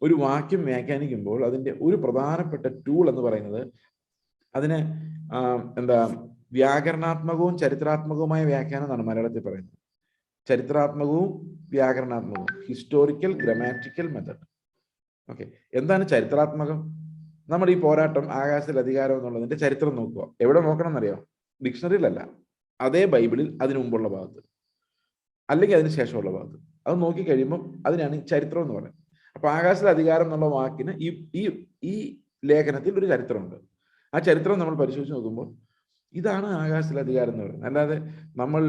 ഒരു വാക്യം വ്യാഖ്യാനിക്കുമ്പോൾ അതിന്റെ ഒരു പ്രധാനപ്പെട്ട ടൂൾ എന്ന് പറയുന്നത് അതിന് വ്യാകരണാത്മകവും ചരിത്രാത്മകവുമായ വ്യാഖ്യാനം എന്നാണ് മലയാളത്തിൽ പറയുന്നത്. ചരിത്രാത്മകവും വ്യാകരണാത്മകവും, ഹിസ്റ്റോറിക്കൽ ഗ്രമാറ്റിക്കൽ മെത്തഡ്. ഓക്കെ, എന്താണ് ചരിത്രാത്മകം? നമ്മുടെ ഈ പോരാട്ടം ആകാശത്തിൽ അധികാരം എന്നുള്ളതിന്റെ ചരിത്രം നോക്കുക. എവിടെ നോക്കണം എന്നറിയോ? ഡിക്ഷണറിയിലല്ല, അതേ ബൈബിളിൽ അതിനു മുമ്പുള്ള ഭാഗത്ത് അല്ലെങ്കിൽ അതിന് ശേഷമുള്ള ഭാഗത്ത്. അത് നോക്കി കഴിയുമ്പോൾ അതിനാണ് ചരിത്രം എന്ന് പറയുന്നത്. അപ്പൊ ആകാശത്തിലെ അധികാരം എന്നുള്ള വാക്കിന് ഈ ലേഖനത്തിൽ ഒരു ചരിത്രമുണ്ട്. ആ ചരിത്രം നമ്മൾ പരിശോധിച്ച് നോക്കുമ്പോൾ ഇതാണ് ആകാശത്തിലെ അധികാരം എന്ന് പറയുന്നത്. അല്ലാതെ നമ്മൾ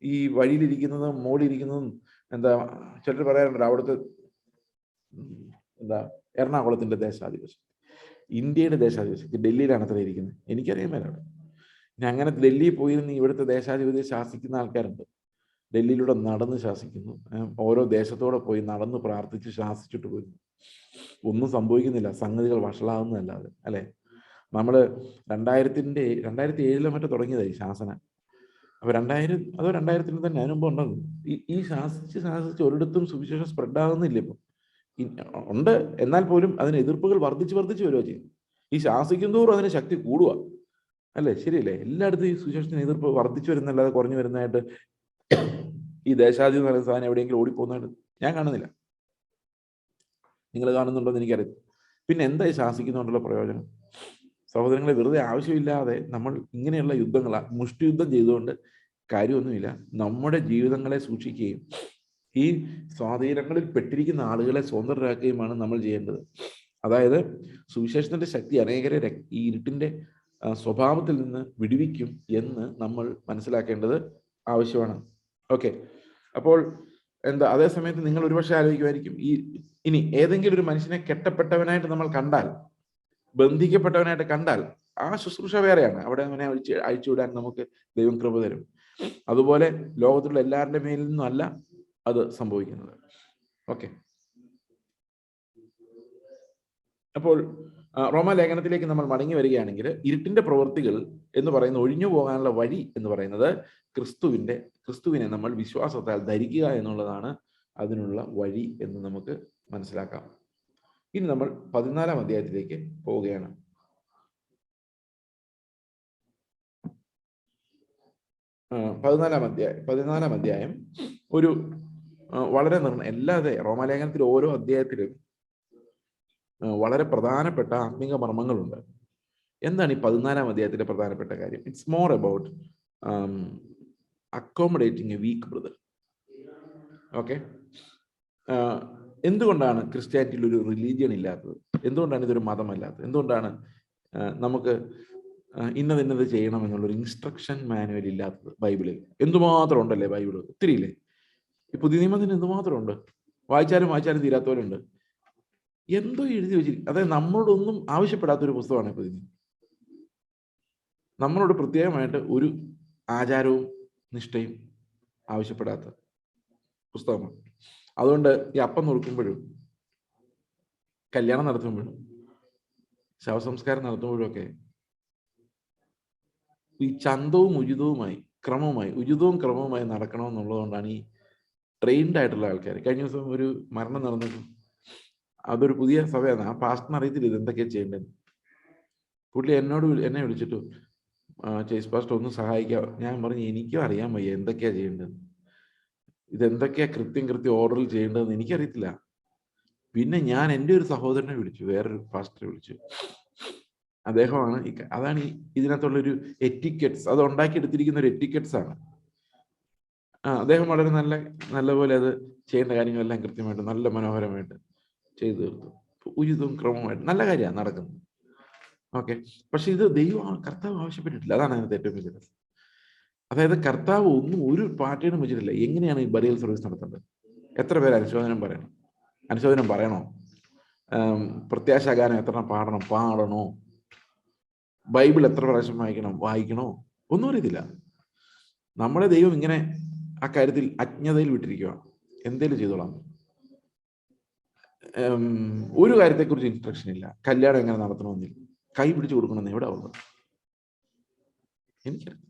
ഈ വഴിയിലിരിക്കുന്നതും മോളിരിക്കുന്നതും ചിലർ പറയാറുണ്ട് അവിടുത്തെ എറണാകുളത്തിന്റെ ദേശാധിപത്യം, ഇന്ത്യയുടെ ദേശാധിപത്യം ഡൽഹിയിലാണ് അത്ര ഇരിക്കുന്നത്. എനിക്കറിയാൻ മേലാണ്. ഇനി അങ്ങനെ ഡൽഹിയിൽ പോയിരുന്ന് ഇവിടുത്തെ ദേശാധിപതിയെ ശാസിക്കുന്ന ആൾക്കാരുണ്ട്. ഡൽഹിയിലൂടെ നടന്ന് ശാസിക്കുന്നു. ഓരോ ദേശത്തോടെ പോയി നടന്ന് പ്രാർത്ഥിച്ച് ശാസിച്ചിട്ട് പോയിരുന്നു. ഒന്നും സംഭവിക്കുന്നില്ല, സംഗതികൾ വഷളാവുന്നതല്ലാതെ, അല്ലെ? നമ്മള് 2007 മറ്റോ തുടങ്ങിയതായി ശാസന. അപ്പൊ 2000 തന്നെ അതിനുമ്പോ ഉണ്ടല്ലോ ഈ ശാസിച്ച് ഒരിടത്തും സുവിശേഷം സ്പ്രെഡ് ആകുന്നില്ല. ഇപ്പൊ ഉണ്ട്, എന്നാൽ പോലും അതിന് എതിർപ്പുകൾ വർദ്ധിച്ച് വരുക ചെയ്യും. ഈ ശാസിക്കുന്തോറും അതിന് ശക്തി കൂടുക, അല്ലേ? ശരിയല്ലേ? എല്ലായിടത്തും ഈ സുവിശേഷത്തിന് എതിർപ്പ് വർദ്ധിച്ചു വരുന്നല്ലാതെ കുറഞ്ഞു വരുന്നതായിട്ട് ഈ ദേശാധിപതി എന്ന് പറയുന്ന സാധനം എവിടെയെങ്കിലും ഓടിപ്പോകുന്നതായിട്ട് ഞാൻ കാണുന്നില്ല. നിങ്ങൾ കാണുന്നുണ്ടോ എന്ന് എനിക്കറിയാം. പിന്നെ എന്താ ഈ ശാസിക്കുന്നുണ്ടല്ലോ പ്രയോജനം? സഹോദരങ്ങളെ, വെറുതെ ആവശ്യമില്ലാതെ നമ്മൾ ഇങ്ങനെയുള്ള യുദ്ധങ്ങൾ, മുഷ്ടിയുദ്ധം ചെയ്തുകൊണ്ട് കാര്യമൊന്നുമില്ല. നമ്മുടെ ജീവിതങ്ങളെ സൂക്ഷിക്കുകയും ഈ സ്വാധീനങ്ങളിൽ പെട്ടിരിക്കുന്ന ആളുകളെ സ്വതന്ത്രരാക്കുകയുമാണ് നമ്മൾ ചെയ്യേണ്ടത്. അതായത് സുവിശേഷത്തിന്റെ ശക്തി അനേകരെ ഈ ഇരുട്ടിന്റെ സ്വഭാവത്തിൽ നിന്ന് വിടുവിക്കും എന്ന് നമ്മൾ മനസ്സിലാക്കേണ്ടത് ആവശ്യമാണ്. ഓക്കെ, അപ്പോൾ അതേ സമയത്ത് നിങ്ങൾ ഒരുപക്ഷെ ആലോചിക്കുമായിരിക്കും, ഇനി ഏതെങ്കിലും ഒരു മനുഷ്യനെ കെട്ടപ്പെട്ടവനായിട്ട് നമ്മൾ കണ്ടാൽ, ബന്ധിക്കപ്പെട്ടവനായിട്ട് കണ്ടാൽ ആ ശുശ്രൂഷ വേറെയാണ്. അവിടെ അവനെ അഴിച്ചുവിടാൻ നമുക്ക് ദൈവം കൃപ തരും. അതുപോലെ ലോകത്തിലുള്ള എല്ലാവരുടെ മേലിൽ നിന്നും അല്ല അത് സംഭവിക്കുന്നത്. ഓക്കെ, അപ്പോൾ റോമാലേഖനത്തിലേക്ക് നമ്മൾ മടങ്ങി വരികയാണെങ്കിൽ, ഇരുട്ടിന്റെ പ്രവൃത്തികൾ എന്ന് പറയുന്ന ഒഴിഞ്ഞു പോകാനുള്ള വഴി എന്ന് പറയുന്നത് ക്രിസ്തുവിനെ നമ്മൾ വിശ്വാസത്താൽ ധരിക്കുക എന്നുള്ളതാണ് അതിനുള്ള വഴി എന്ന് നമുക്ക് മനസ്സിലാക്കാം. ഇനി നമ്മൾ 14-ാം അധ്യായത്തിലേക്ക് പോവുകയാണ്. 14-ാം അധ്യായം ഒരു വളരെ അല്ലാതെ റോമാലേഖനത്തിൽ ഓരോ അധ്യായത്തിലും വളരെ പ്രധാനപ്പെട്ട ആത്മീക മർമ്മങ്ങളുണ്ട്. എന്താണ് ഈ 14-ാം അധ്യായത്തിലെ പ്രധാനപ്പെട്ട കാര്യം? It's more about accommodating a weak brother. Okay, എന്തുകൊണ്ടാണ് ക്രിസ്ത്യാനിറ്റിയിൽ ഒരു റിലീജിയൻ ഇല്ലാത്തത്? എന്തുകൊണ്ടാണ് ഇതൊരു മതമല്ലാത്തത്? എന്തുകൊണ്ടാണ് നമുക്ക് ഇന്നത് ചെയ്യണം എന്നുള്ളൊരു ഇൻസ്ട്രക്ഷൻ മാനുവൽ ഇല്ലാത്തത് ബൈബിളിൽ? എന്തുമാത്രം ഉണ്ടല്ലേ ബൈബിൾ, ഒത്തിരി ഇല്ലേ? ഈ പുതിയ നിയമത്തിന് എന്തുമാത്രം ഉണ്ട്, വായിച്ചാലും തീരാത്തവരുണ്ട്. എന്തോ എഴുതി വെച്ചിരിക്കും. അതായത് നമ്മളോടൊന്നും ആവശ്യപ്പെടാത്തൊരു പുസ്തകമാണ് പുതിയ നിയമം. നമ്മളോട് പ്രത്യേകമായിട്ട് ഒരു ആചാരവും നിഷ്ഠയും ആവശ്യപ്പെടാത്ത പുസ്തകമാണ്. അതുകൊണ്ട് ഈ അപ്പം നുറുക്കുമ്പോഴും കല്യാണം നടത്തുമ്പോഴും ശവസംസ്കാരം നടത്തുമ്പോഴും ഒക്കെ ഈ ചന്തവും ഉചിതവുമായി ക്രമവുമായി നടക്കണമെന്നുള്ളതുകൊണ്ടാണ് ഈ ട്രെയിൻഡ് ആയിട്ടുള്ള ആൾക്കാർ. കഴിഞ്ഞ ദിവസം ഒരു മരണം നടന്നപ്പോൾ അതൊരു പുതിയ സഭയാണ്. ആ പാസ്റ്ററിന് അറിയത്തില്ല ഇത് എന്തൊക്കെയാ ചെയ്യേണ്ടത്. പുള്ളി എന്നെ വിളിച്ചിട്ടു, ചേസ് പാസ്റ്റർ ഒന്ന് സഹായിക്കാം. ഞാൻ പറഞ്ഞു, എനിക്കും അറിയാൻ വയ്യ എന്തൊക്കെയാ ചെയ്യേണ്ടത്, ഇതെന്തൊക്കെയാ കൃത്യം ഓർഡറിൽ ചെയ്യേണ്ടതെന്ന് എനിക്കറിയത്തില്ല. പിന്നെ ഞാൻ എൻ്റെ ഒരു സഹോദരനെ വിളിച്ചു, വേറൊരു പാസ്റ്ററെ വിളിച്ചു. അദ്ദേഹമാണ് അതാണ് ഇതിനകത്തുള്ളൊരു എറ്റിക്കറ്റ്സ്, അത് ഉണ്ടാക്കിയെടുത്തിരിക്കുന്ന ഒരു എറ്റിക്കറ്റ്സ് ആണ്. അദ്ദേഹം വളരെ നല്ലപോലെ അത് ചെയ്യേണ്ട കാര്യങ്ങളെല്ലാം കൃത്യമായിട്ട് നല്ല മനോഹരമായിട്ട് ചെയ്തു തീർത്തു. ഉചിതവും ക്രമമായിട്ട് നല്ല കാര്യമാണ് നടക്കുന്നത്. ഓക്കെ, പക്ഷെ ഇത് കർത്താവ് ആവശ്യപ്പെട്ടിട്ടില്ല. അതാണ് അതിനകത്ത് ഏറ്റവും വലിയ രസം. അതായത് കർത്താവ് ഒരു പാർട്ടിയുടെ വെച്ചിട്ടില്ല എങ്ങനെയാണ് ഈ ബറിയൽ സർവീസ് നടത്തേണ്ടത്. എത്ര പേര് അനുശോചനം പറയണോ, പ്രത്യാശാഗാനം എത്ര പാടണോ, ബൈബിൾ എത്ര പ്രാവശ്യം വായിക്കണോ, ഒന്നും അറിയത്തില്ല. നമ്മുടെ ദൈവം ഇങ്ങനെ ആ കാര്യത്തിൽ അജ്ഞതയിൽ വിട്ടിരിക്കുക. എന്തേലും ചെയ്തോളാം. ഒരു കാര്യത്തെക്കുറിച്ച് ഇൻസ്ട്രക്ഷൻ ഇല്ല. കല്യാണം എങ്ങനെ നടത്തണമെന്നില്ല, കൈ പിടിച്ചു കൊടുക്കണമെന്ന് എവിടെ ഉള്ളത്? എനിക്കറിയാം.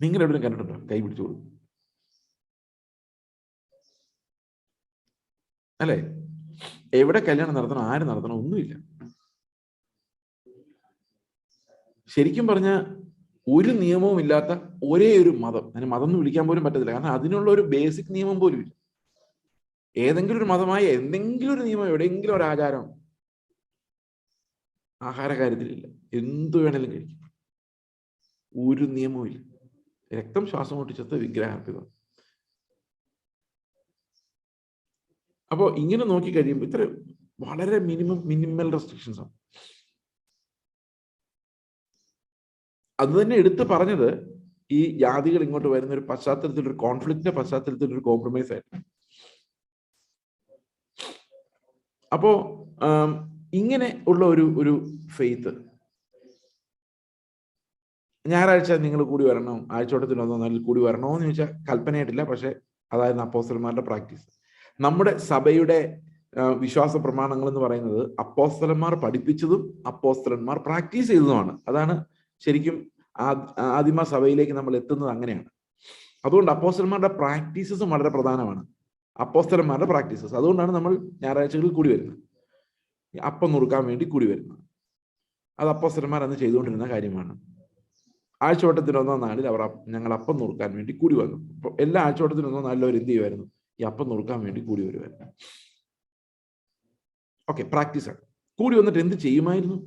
നിങ്ങൾ എവിടെയും കണ്ടിട്ടുണ്ടോ കൈ പിടിച്ചു കൊടുക്കും? അല്ലേ? എവിടെ കല്യാണം നടത്തണം, ആര് നടത്തണം, ഒന്നുമില്ല. ശരിക്കും പറഞ്ഞ ഒരു നിയമവും ഇല്ലാത്ത ഒരേ ഒരു മതം, അതിന് മതം എന്ന് വിളിക്കാൻ പോലും പറ്റത്തില്ല. കാരണം അതിനുള്ള ഒരു ബേസിക് നിയമം പോലും ഇല്ല. ഏതെങ്കിലും ഒരു മതമായ എന്തെങ്കിലും ഒരു നിയമം, എവിടെയെങ്കിലും ഒരു ആചാരം ആഹാര കാര്യത്തിലില്ല. എന്തു വേണേലും കഴിക്കും. ഒരു നിയമവും ഇല്ല. രക്തം ശ്വാസം മുട്ടിച്ചത് വിഗ്രഹാർപ്പിതം. അപ്പോ ഇങ്ങനെ നോക്കി കഴിയുമ്പോൾ ഇത്ര വളരെ മിനിമൽ റെസ്ട്രിക്ഷൻസ് ആണ്. അത് തന്നെ എടുത്തു പറഞ്ഞത് ഈ ജാതികൾ ഇങ്ങോട്ട് വരുന്ന ഒരു പശ്ചാത്തലത്തിൽ, ഒരു കോൺഫ്ലിക്റ്റിന്റെ പശ്ചാത്തലത്തിൽ, ഒരു കോംപ്രമൈസ് ആയിട്ട്. അപ്പോ ഇങ്ങനെ ഉള്ള ഒരു ഫെയ്ത്ത്, ഞായറാഴ്ച നിങ്ങൾ കൂടി വരണം, ആഴ്ചവട്ടത്തിൽ ഒന്നൊന്നിൽ കൂടി വരണോ എന്ന് ചോദിച്ചാൽ കൽപ്പനയായിട്ടില്ല. പക്ഷെ അതായിരുന്നു അപ്പോസ്തലന്മാരുടെ പ്രാക്ടീസ്. നമ്മുടെ സഭയുടെ വിശ്വാസ പ്രമാണങ്ങൾ എന്ന് പറയുന്നത് അപ്പോസ്തലന്മാർ പഠിപ്പിച്ചതും അപ്പോസ്തലന്മാർ പ്രാക്ടീസ് ചെയ്തതുമാണ്. അതാണ് ശരിക്കും ആദിമ സഭയിലേക്ക് നമ്മൾ എത്തുന്നത് അങ്ങനെയാണ്. അതുകൊണ്ട് അപ്പോസ്തലന്മാരുടെ പ്രാക്ടീസസും വളരെ പ്രധാനമാണ്. അപ്പോസ്തലന്മാരുടെ പ്രാക്ടീസസ്, അതുകൊണ്ടാണ് നമ്മൾ ഞായറാഴ്ചകളിൽ കൂടി വരുന്നത്, അപ്പം നുറുക്കാൻ വേണ്ടി കൂടി വരുന്നത്. അത് അപ്പോസ്തലന്മാർ അന്ന് ചെയ്തുകൊണ്ടിരുന്ന കാര്യമാണ്. ആഴ്ചവട്ടത്തിന് 1-ാം നാളിൽ ഞങ്ങൾ അപ്പം നുറുക്കാൻ വേണ്ടി കൂടി വന്നു. എല്ലാ ആഴ്ചവട്ടത്തിന് 1-ാം നാളിൽ അവർ എന്ത് ചെയ്യുമായിരുന്നു? ഈ അപ്പം നുറുക്കാൻ വേണ്ടി കൂടി വരുമായിരുന്നു. ഓക്കെ, പ്രാക്ടീസാണ്. കൂടി വന്നിട്ട് എന്ത് ചെയ്യുമായിരുന്നു?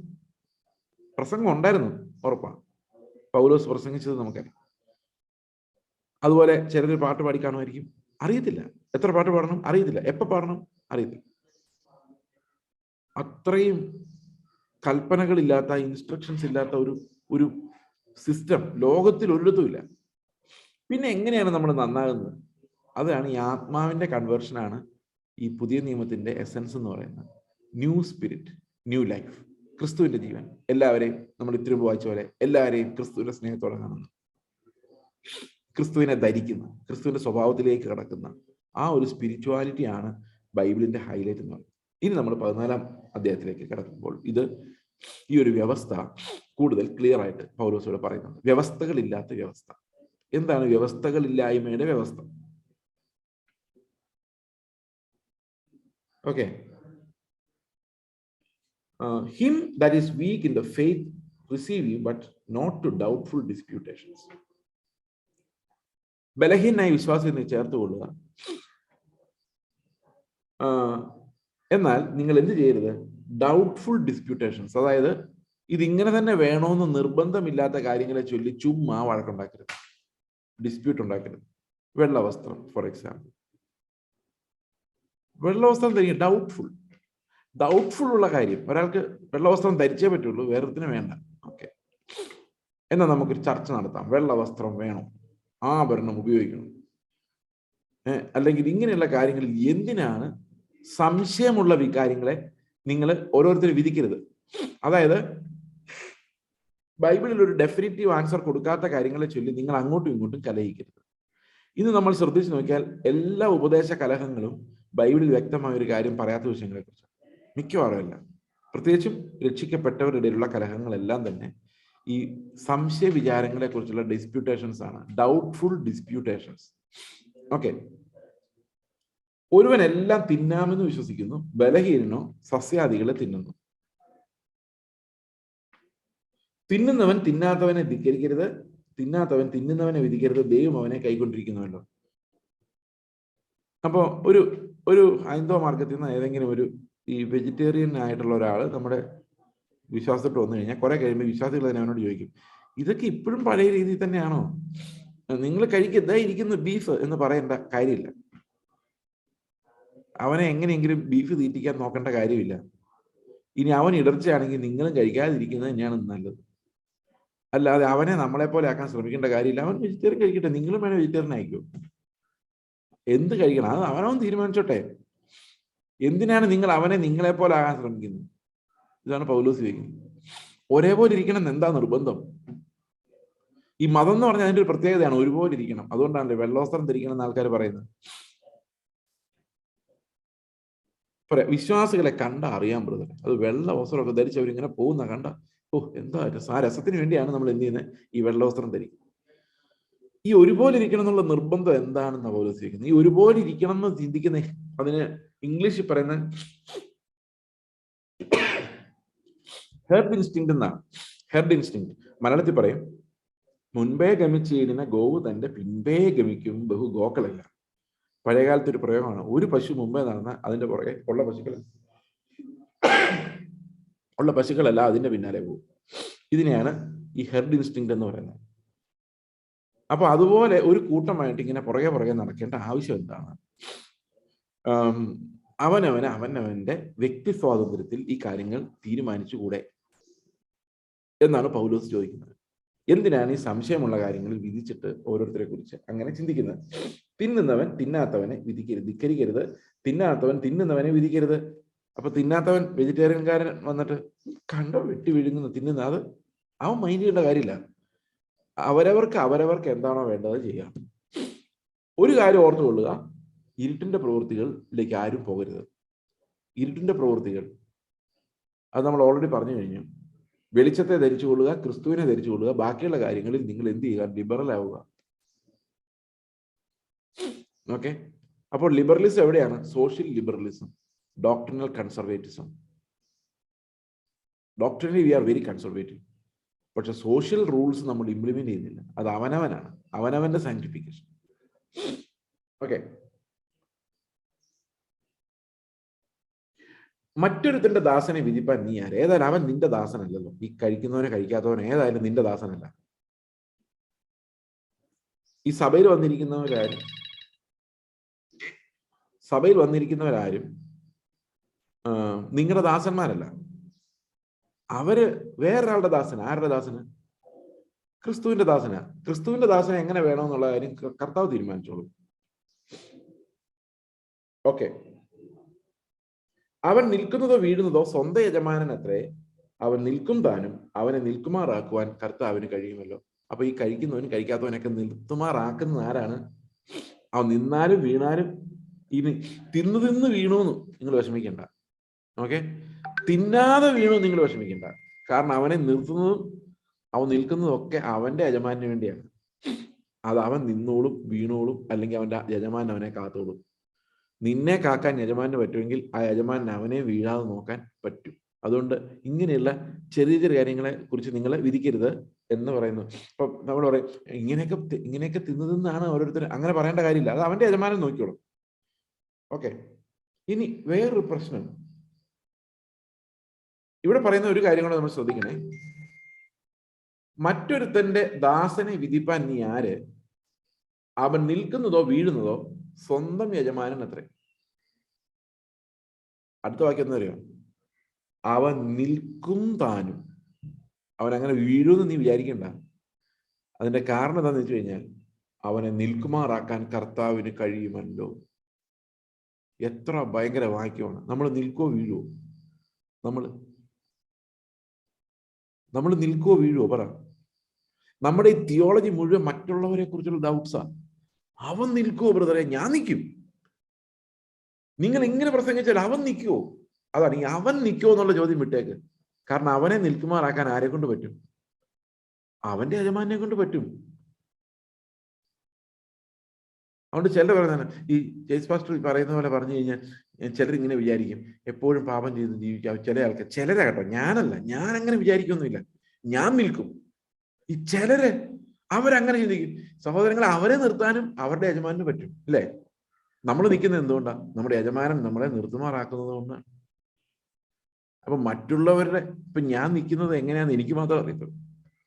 പ്രസംഗം ഉണ്ടായിരുന്നു, ഉറപ്പാണ്. പൗലോസ് പ്രസംഗിച്ചത് നമുക്കറിയാം. അതുപോലെ ചിലർ പാട്ട് പാടി കാണുമായിരിക്കും, അറിയത്തില്ല. എത്ര പാട്ട് പാടണം അറിയത്തില്ല, എപ്പോ പാടണം അറിയത്തില്ല. അത്രയും കൽപ്പനകളില്ലാത്ത, ഇൻസ്ട്രക്ഷൻസ് ഇല്ലാത്ത ഒരു സിസ്റ്റം ലോകത്തിൽ ഒരിടത്തുമില്ല. പിന്നെ എങ്ങനെയാണ് നമ്മൾ നന്നാകുന്നത്? അതാണ് ഈ ആത്മാവിന്റെ കൺവേർഷനാണ് ഈ പുതിയ നിയമത്തിന്റെ എസൻസ് എന്ന് പറയുന്നത്. ന്യൂ സ്പിരിറ്റ്, ന്യൂ ലൈഫ്, ക്രിസ്തുവിന്റെ ജീവൻ. എല്ലാവരെയും നമ്മൾ ഇത്തിരി വായിച്ച പോലെ എല്ലാവരെയും ക്രിസ്തുവിന്റെ സ്നേഹത്തോടെ കാണുന്നു, ക്രിസ്തുവിനെ ധരിക്കുന്ന, ക്രിസ്തുവിന്റെ സ്വഭാവത്തിലേക്ക് കടക്കുന്ന ആ ഒരു സ്പിരിച്വാലിറ്റിയാണ് ബൈബിളിന്റെ ഹൈലൈറ്റ് എന്ന് പറയുന്നത്. ഇനി നമ്മൾ 14-ാം അധ്യായത്തിലേക്ക് കിടക്കുമ്പോൾ ഈ ഒരു വ്യവസ്ഥ കൂടുതൽ ക്ലിയർ ആയിട്ട് പൗലോസോട് പറയുന്നുണ്ട്. വ്യവസ്ഥകളില്ലാത്ത വ്യവസ്ഥ. എന്താണ് വ്യവസ്ഥകളില്ലായ്മയുടെ വ്യവസ്ഥ? Okay, him that is weak in the faith receive you, but not to doubtful disputations. ബലഹീനായ വിശ്വാസത്തെ ചേർത്ത് കൊള്ളുക, എന്നാൽ നിങ്ങൾ എന്ത് ചെയ്യരുത്? ഡൗട്ട്ഫുൾ ഡിസ്പ്യൂട്ടേഷൻസ്, അതായത് ഇതിങ്ങനെ തന്നെ വേണമെന്ന് നിർബന്ധമില്ലാത്ത കാര്യങ്ങളെ ചൊല്ലി ചുമ്മാ വഴക്കുണ്ടാക്കരുത്, ഡിസ്പ്യൂട്ട് ഉണ്ടാക്കരുത്. വെള്ള വസ്ത്രം ഫോർ എക്സാമ്പിൾ, വെള്ള വസ്ത്രം ധരിക്കുക, ഡൗട്ട്ഫുൾ ഉള്ള കാര്യം. ഒരാൾക്ക് വെള്ള വസ്ത്രം ധരിച്ചേ പറ്റുള്ളൂ, വേറൊരുത്തിന് വേണ്ട. ഓക്കെ, എന്നാൽ നമുക്കൊരു ചർച്ച നടത്താം. വെള്ള വസ്ത്രം വേണം, ആഭരണം ഉപയോഗിക്കണം, അല്ലെങ്കിൽ ഇങ്ങനെയുള്ള കാര്യങ്ങളിൽ എന്തിനാണ് സംശയമുള്ള കാര്യങ്ങളെ നിങ്ങൾ ഓരോരുത്തരും വിധിക്കരുത്. അതായത് ബൈബിളിൽ ഒരു ഡെഫിനിറ്റീവ് ആൻസർ കൊടുക്കാത്ത കാര്യങ്ങളെ ചൊല്ലി നിങ്ങൾ അങ്ങോട്ടും ഇങ്ങോട്ടും കലഹിക്കരുത്. ഇന്ന് നമ്മൾ ശ്രദ്ധിച്ചു നോക്കിയാൽ എല്ലാ ഉപദേശ കലഹങ്ങളും ബൈബിളിൽ വ്യക്തമായ ഒരു കാര്യം പറയാത്ത വിഷയങ്ങളെ കുറിച്ച്, മിക്കവാറും എല്ലാം, പ്രത്യേകിച്ചും രക്ഷിക്കപ്പെട്ടവരുടെ ഇടയിലുള്ള കലഹങ്ങളെല്ലാം തന്നെ ഈ സംശയ വിചാരങ്ങളെ കുറിച്ചുള്ള ഡിസ്പ്യൂട്ടേഷൻസ് ആണ്, ഡൗട്ട്ഫുൾ ഡിസ്പ്യൂട്ടേഷൻസ്. ഓക്കെ, ഒരുവൻ എല്ലാം തിന്നാമെന്ന് വിശ്വസിക്കുന്നു, ബലഹീനനോ സസ്യാദികളെ തിന്നുന്നു. തിന്നുന്നവൻ തിന്നാത്തവനെ ധിക്കരിക്കരുത്, തിന്നാത്തവൻ തിന്നുന്നവനെ വിധിക്കരുത്, ദൈവം അവനെ കൈക്കൊണ്ടിരിക്കുന്നുവല്ലോ. അപ്പോൾ ഒരു ഹൈന്ദവ മാർഗത്തിൽ നിന്ന് ഏതെങ്കിലും ഒരു ഈ വെജിറ്റേറിയൻ ആയിട്ടുള്ള ഒരാൾ നമ്മുടെ വിശ്വാസത്തോട്ട് വന്നു കഴിഞ്ഞാൽ കുറെ കഴിയുമ്പോൾ വിശ്വാസികൾ തന്നെ അവനോട് ചോദിക്കും, ഇതൊക്കെ ഇപ്പോഴും പഴയ രീതിയിൽ തന്നെയാണോ? നിങ്ങൾ കഴിക്കുക ഇരിക്കുന്ന ബീഫ് എന്ന് പറയേണ്ട കാര്യമില്ല. അവനെ എങ്ങനെയെങ്കിലും ബീഫ് തീറ്റിക്കാൻ നോക്കേണ്ട കാര്യമില്ല. ഇനി അവൻ ഇടർച്ചയാണെങ്കിൽ നിങ്ങളും കഴിക്കാതിരിക്കുന്നത് തന്നെയാണ് നല്ലത്. അല്ലാതെ അവനെ നമ്മളെ പോലെ ആക്കാൻ ശ്രമിക്കേണ്ട കാര്യമില്ല. അവൻ വെജിറ്റേറിയൻ കഴിക്കട്ടെ, നിങ്ങളും വേണേൽ വെജിറ്റേറിയൻ ആയിക്കോ, എന്ത് കഴിക്കണം അത് അവനവൻ തീരുമാനിച്ചോട്ടെ. എന്തിനാണ് നിങ്ങൾ അവനെ നിങ്ങളെ പോലെ ആകാൻ ശ്രമിക്കുന്നത്? ഇതാണ് പൗലോസ് ചോദിക്കുന്നത്. ഒരേപോലെ ഇരിക്കണം എന്ന് എന്താ നിർബന്ധം? ഈ മതം എന്ന് പറഞ്ഞാൽ അതിന്റെ ഒരു പ്രത്യേകതയാണ്, ഒരുപോലെ ഇരിക്കണം. അതുകൊണ്ടാണല്ലേ വെള്ളവസ്ത്രം ധരിക്കണം എന്ന് ആൾക്കാർ പറയുന്നത്. വിശ്വാസികളെ കണ്ട അറിയാൻ ബ്രദർ, അത് വെള്ള വസ്ത്രമൊക്കെ ധരിച്ച് അവരിങ്ങനെ പോകുന്ന കണ്ട, എന്താ ആ രസത്തിന് വേണ്ടിയാണ് നമ്മൾ എന്ത് ചെയ്യുന്നത്, ഈ വെള്ളവസ്ത്രം ധരിക്കും. ഈ ഒരുപോലെ ഇരിക്കണം എന്നുള്ള നിർബന്ധം എന്താണെന്ന് പൗലോസ് ചോദിക്കുന്നത്. ഈ ഒരുപോലെ ഇരിക്കണം എന്ന് ചിന്തിക്കുന്ന, അതിന് ഇംഗ്ലീഷിൽ പറയുന്ന ഹെർഡ് ഇൻസ്റ്റിങ് എന്നാണ്. ഹെർഡ് ഇൻസ്റ്റിങ് മലയാളത്തിൽ പറയും, മുൻപേ ഗമിച്ചീടിന ഗോവ് തന്റെ പിൻപേ ഗമിക്കും ബഹു ഗോക്കളല്ല. പഴയകാലത്ത് ഒരു പ്രയോഗമാണ്, ഒരു പശു മുമ്പേ നടന്ന അതിന്റെ പുറകെ ഉള്ള പശുക്കളല്ല അതിന്റെ പിന്നാലെ പോകും. ഇതിനെയാണ് ഈ ഹെർഡ് ഇൻസ്റ്റിങ് എന്ന് പറയുന്നത്. അപ്പൊ അതുപോലെ ഒരു കൂട്ടമായിട്ട് ഇങ്ങനെ പുറകെ നടക്കേണ്ട ആവശ്യം എന്താണ്? അവനവന്റെ വ്യക്തി സ്വാതന്ത്ര്യത്തിൽ ഈ കാര്യങ്ങൾ തീരുമാനിച്ചുകൂടെ എന്നാണ് പൗലോസ് ചോദിക്കുന്നത്. എന്തിനാണ് ഈ സംശയമുള്ള കാര്യങ്ങളിൽ വിധിച്ചിട്ട് ഓരോരുത്തരെ കുറിച്ച് അങ്ങനെ ചിന്തിക്കുന്നത്? തിന്നുന്നവൻ തിന്നാത്തവനെ ധിക്കരിക്കരുത്, തിന്നാത്തവൻ തിന്നുന്നവനെ വിധിക്കരുത്. അപ്പൊ തിന്നാത്തവൻ വെജിറ്റേറിയൻകാരൻ വന്നിട്ട് കണ്ടോ വെട്ടി വിഴുങ്ങുന്നു തിന്നുന്ന, അത് അവൻ മൈൻഡ് ചെയ്യേണ്ട കാര്യമില്ല. അവരവർക്ക് എന്താണോ വേണ്ടത് ചെയ്യാം. ഒരു കാര്യം ഓർത്തുകൊള്ളുക, ഇരുട്ടിന്റെ പ്രവൃത്തികളിലേക്ക് ആരും പോകരുത്. ഇരുട്ടിന്റെ പ്രവൃത്തികൾ അത് നമ്മൾ ഓൾറെഡി പറഞ്ഞു കഴിഞ്ഞു. വെളിച്ചത്തെ ധരിച്ചുകൊള്ളുക, ക്രിസ്തുവിനെ ധരിച്ചുകൊള്ളുക. ബാക്കിയുള്ള കാര്യങ്ങളിൽ നിങ്ങൾ എന്ത് ചെയ്യുക? ലിബറൽ ആവുക. ഓക്കെ, അപ്പോൾ ലിബറലിസം എവിടെയാണ്? Social liberalism, doctrinal conservatism. Doctrinally we are very conservative, പക്ഷെ സോഷ്യൽ റൂൾസ് നമ്മൾ ഇംപ്ലിമെന്റ് ചെയ്യുന്നില്ല. അത് അവനവനാണ്, അവനവന്റെ സാങ്ക്ടിഫിക്കേഷൻ. ഓക്കെ, മറ്റൊരുത്തന്റെ ദാസനെ വിധിപ്പാൻ നീ ആര്? ഏതായാലും അവൻ നിന്റെ ദാസനല്ലല്ലോ. ഈ കഴിക്കുന്നവനെ കഴിക്കാത്തവനെ ഏതായാലും നിന്റെ ദാസനല്ല. ഈ സഭയിൽ വന്നിരിക്കുന്നവരാരും നിങ്ങളുടെ ദാസന്മാരല്ല. അവര് വേറൊരാളുടെ ദാസന. ആരുടെ ദാസന്? ക്രിസ്തുവിന്റെ ദാസന. ക്രിസ്തുവിന്റെ ദാസന എങ്ങനെ വേണമെന്നുള്ള കാര്യം കർത്താവ് തീരുമാനിച്ചോളൂ. ഓക്കെ, അവൻ നിൽക്കുന്നതോ വീഴുന്നതോ സ്വന്തം യജമാനൻ അത്രേ. അവൻ നിൽക്കും താനും അവനെ നിൽക്കുമാറാക്കുവാൻ കർത്താവിന് കഴിയുമല്ലോ. അപ്പൊ ഈ കഴിക്കുന്നവനും കഴിക്കാത്തവനൊക്കെ നിർത്തുമാറാക്കുന്നത് ആരാണ്? അവൻ നിന്നാലും വീണാലും ഇനി തിന്ന് വീണൂന്ന് നിങ്ങൾ വിഷമിക്കണ്ട. ഓക്കെ, തിന്നാതെ വീണു നിങ്ങൾ വിഷമിക്കണ്ട. കാരണം അവനെ നിർത്തുന്നതും അവൻ നിൽക്കുന്നതും ഒക്കെ അവന്റെ യജമാനു വേണ്ടിയാണ്. അത് അവൻ നിന്നോളും വീണോളും, അല്ലെങ്കിൽ അവന്റെ യജമാനൻ അവനെ കാത്തോളും. നിന്നെ കാക്കാൻ യജമാനന് പറ്റുമെങ്കിൽ ആ യജമാനൻ അവനെ വീഴാതെ നോക്കാൻ പറ്റും. അതുകൊണ്ട് ഇങ്ങനെയുള്ള ചെറിയ കാര്യങ്ങളെ കുറിച്ച് നിങ്ങൾ വിധിക്കരുത് എന്ന് പറയുന്നു. അപ്പൊ നമ്മൾ പറയും ഇങ്ങനെയൊക്കെ തിന്നതെന്നാണ് ഓരോരുത്തർ, അങ്ങനെ പറയേണ്ട കാര്യമില്ല. അത് അവന്റെ യജമാനൻ നോക്കിയോളും. ഓക്കെ, ഇനി വേറൊരു പ്രശ്നം ഇവിടെ പറയുന്ന ഒരു കാര്യം കൂടെ നമ്മൾ ശ്രദ്ധിക്കണേ. മറ്റൊരുത്തന്റെ ദാസനെ വിധിപ്പാൻ നീ ആര്? അവൻ നിൽക്കുന്നതോ വീഴുന്നതോ സ്വന്തം യജമാനൻ അത്രേ. അടുത്ത വാക്യം എന്താ അറിയാം? അവൻ നിൽക്കും താനും. അവൻ അങ്ങനെ വീഴുമെന്ന് നീ വിചാരിക്കണ്ട. അതിന്റെ കാരണം എന്താണെന്ന് വെച്ച് കഴിഞ്ഞാൽ അവനെ നിൽക്കുമാറാക്കാൻ കർത്താവിന് കഴിയുമല്ലോ. എത്ര ഭയങ്കര വാക്യമാണ്. നമ്മൾ നിൽക്കുവോ വീഴുവോ? നമ്മൾ നിൽക്കുവോ വീഴുവോ? പറ. നമ്മുടെ ഈ തിയോളജി മുഴുവൻ മറ്റുള്ളവരെ കുറിച്ചുള്ള ഡൗട്ട്സാ. അവൻ നിൽക്കുവോ ബ്രദറെ? ഞാൻ നിൽക്കും. നിങ്ങൾ ഇങ്ങനെ പ്രസംഗിച്ചാൽ അവൻ നിൽക്കുവോ? അതാണ് ഈ അവൻ നിൽക്കുവോ എന്നുള്ള ചോദ്യം വിട്ടേക്ക്. കാരണം അവനെ നിൽക്കുമാറാക്കാൻ ആരെ കൊണ്ട് പറ്റും? അവന്റെ യജമാനെ കൊണ്ട് പറ്റും. അതുകൊണ്ട് ചിലർ പറയുന്നതാണ്, ഈ ജെയ്സ് പാസ്റ്റർ പറയുന്ന പോലെ പറഞ്ഞു കഴിഞ്ഞാൽ ചിലരിങ്ങനെ വിചാരിക്കും എപ്പോഴും പാപം ചെയ്ത് ജീവിക്കാം. ചില ആൾക്കാർ, ചിലരെ കേട്ടോ, ഞാനല്ല, ഞാൻ അങ്ങനെ വിചാരിക്കൊന്നുമില്ല, ഞാൻ നിൽക്കും. ഈ ചിലര് അവരങ്ങനെ ചിന്തിക്കും. സഹോദരങ്ങളെ, അവരെ നിർത്താനും അവരുടെ യജമാനന് പറ്റും അല്ലേ? നമ്മൾ നിൽക്കുന്നത് എന്തുകൊണ്ടാണ്? നമ്മുടെ യജമാനൻ നമ്മളെ നിർത്തുമാറാക്കുന്നത് കൊണ്ടാണ്. അപ്പൊ മറ്റുള്ളവരുടെ, ഇപ്പൊ ഞാൻ നിൽക്കുന്നത് എങ്ങനെയാന്ന് എനിക്ക് മാത്രം അറിയത്തുള്ളൂ.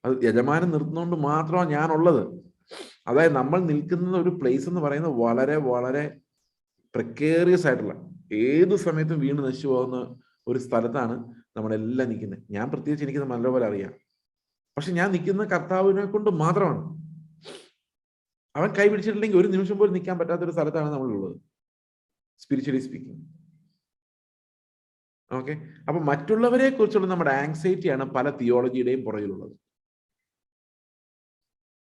അത് യജമാനൻ നിർത്തുന്നതുകൊണ്ട് മാത്രമാണ് ഞാനുള്ളത്. അതായത് നമ്മൾ നിൽക്കുന്ന ഒരു പ്ലേസ് എന്ന് പറയുന്നത് വളരെ വളരെ പ്രിക്കേറിയസ് ആയിട്ടുള്ള, ഏത് സമയത്തും വീണ് നശിച്ചു പോകുന്ന ഒരു സ്ഥലത്താണ് നമ്മളെല്ലാം നിൽക്കുന്നത്. ഞാൻ പ്രത്യേകിച്ച് എനിക്കത് നല്ലപോലെ അറിയാം. പക്ഷെ ഞാൻ നിൽക്കുന്ന കർത്താവിനെ കൊണ്ട് മാത്രമാണ്. അവൻ കൈ പിടിച്ചിട്ടില്ലെങ്കിൽ ഒരു നിമിഷം പോലും നിൽക്കാൻ പറ്റാത്തൊരു സ്ഥലത്താണ് നമ്മളുള്ളത്, സ്പിരിച്വലി സ്പീക്കിംഗ്. ഓക്കെ, അപ്പൊ മറ്റുള്ളവരെ കുറിച്ചുള്ള നമ്മുടെ ആങ്സൈറ്റിയാണ് പല തിയോളജിയുടെയും പുറകിലുള്ളത്.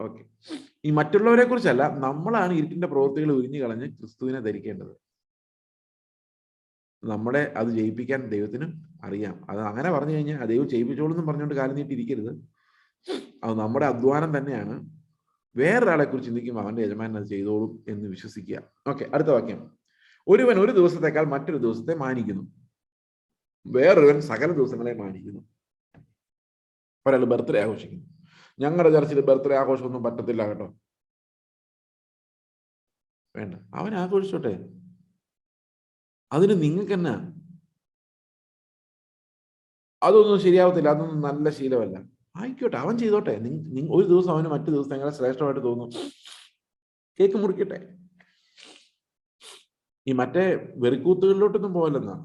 ഓക്കെ, ഈ മറ്റുള്ളവരെ കുറിച്ചല്ല, നമ്മളാണ് ഇരുട്ടിന്റെ പ്രവൃത്തികൾ ഉരിഞ്ഞു കളഞ്ഞ് ക്രിസ്തുവിനെ ധരിക്കേണ്ടത്. നമ്മളെ അത് ജയിപ്പിക്കാൻ ദൈവത്തിന് അറിയാം. അത് അങ്ങനെ പറഞ്ഞു കഴിഞ്ഞാൽ ദൈവം ചെയ്യിപ്പിച്ചോളെന്നും പറഞ്ഞുകൊണ്ട് കാലം നീട്ടിയിരിക്കരുത്. അത് നമ്മുടെ അധ്വാനം തന്നെയാണ്. വേറൊരാളെ കുറിച്ച് ചിന്തിക്കുമ്പോൾ അവന്റെ യജമാനൻ അത് ചെയ്തോളും എന്ന് വിശ്വസിക്കുക. ഓക്കെ, അടുത്ത വാക്യം. ഒരുവൻ ഒരു ദിവസത്തേക്കാൾ മറ്റൊരു ദിവസത്തെ മാനിക്കുന്നു, വേറൊരുവൻ സകല ദിവസങ്ങളെ മാനിക്കുന്നു. ഒരാൾ ബർത്ത്ഡേ ആഘോഷിക്കുന്നു. ഞങ്ങളുടെ ചർച്ചിൽ ബർത്ത്ഡേ ആഘോഷമൊന്നും പറ്റത്തില്ല കേട്ടോ. വേണ്ട, അവൻ ആഘോഷിച്ചോട്ടെ. അതിന് നിങ്ങൾക്ക് എന്നാ? അതൊന്നും ശരിയാവത്തില്ല, അതൊന്നും നല്ല ശീലമല്ല. ആയിക്കോട്ടെ, അവൻ ചെയ്തോട്ടെ. ഒരു ദിവസം അവന് മറ്റു ദിവസങ്ങളെ ശ്രേഷ്ഠമായിട്ട് തോന്നും, കേക്ക് മുറിക്കട്ടെ. ഈ മറ്റേ വെറിക്കൂത്തുകളിലോട്ടൊന്നും പോകലെന്നാ.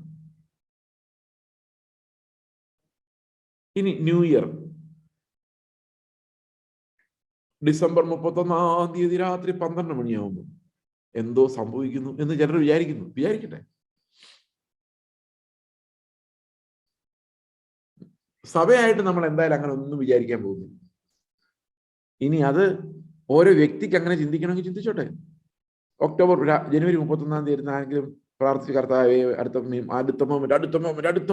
ഇനി ന്യൂ ഇയർ ഡിസംബർ 31 രാത്രി 12 മണിയാവുമ്പോൾ എന്തോ സംഭവിക്കുന്നു എന്ന് ചിലർ വിചാരിക്കട്ടെ. സഭയായിട്ട് നമ്മൾ എന്തായാലും അങ്ങനെ ഒന്നും വിചാരിക്കാൻ പോകുന്നില്ല. ഇനി അത് ഓരോ വ്യക്തിക്ക് അങ്ങനെ ചിന്തിക്കണമെങ്കിൽ ചിന്തിച്ചോട്ടെ. ജനുവരി 31 ആരെങ്കിലും പ്രാർത്ഥിച്ച് കർത്താവേ അടുത്ത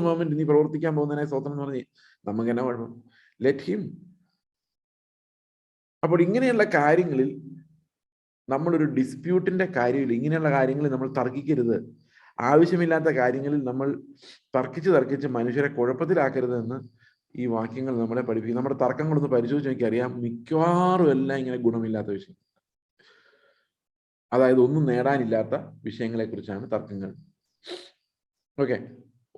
മൊമെന്റ് നീ പ്രവർത്തിക്കാൻ പോകുന്നതിനെ സ്വന്തം എന്ന് പറഞ്ഞ് നമുക്ക് എന്നാ കുഴപ്പം? Let him. അപ്പോൾ ഇങ്ങനെയുള്ള കാര്യങ്ങളിൽ നമ്മളൊരു ഡിസ്പ്യൂട്ടിന്റെ കാര്യമില്ല. ഇങ്ങനെയുള്ള കാര്യങ്ങളിൽ നമ്മൾ തർക്കിക്കരുത്. ആവശ്യമില്ലാത്ത കാര്യങ്ങളിൽ നമ്മൾ തർക്കിച്ച് മനുഷ്യരെ കുഴപ്പത്തിലാക്കരുത് എന്ന് ഈ വാക്യങ്ങൾ നമ്മളെ പഠിപ്പിക്കും. നമ്മുടെ തർക്കങ്ങളൊന്ന് പരിശോധിച്ച് എനിക്കറിയാം, മിക്കവാറും എല്ലാം ഇങ്ങനെ ഗുണമില്ലാത്ത വിഷയം. അതായത് ഒന്നും നേടാനില്ലാത്ത വിഷയങ്ങളെ കുറിച്ചാണ് തർക്കങ്ങൾ. ഓക്കെ,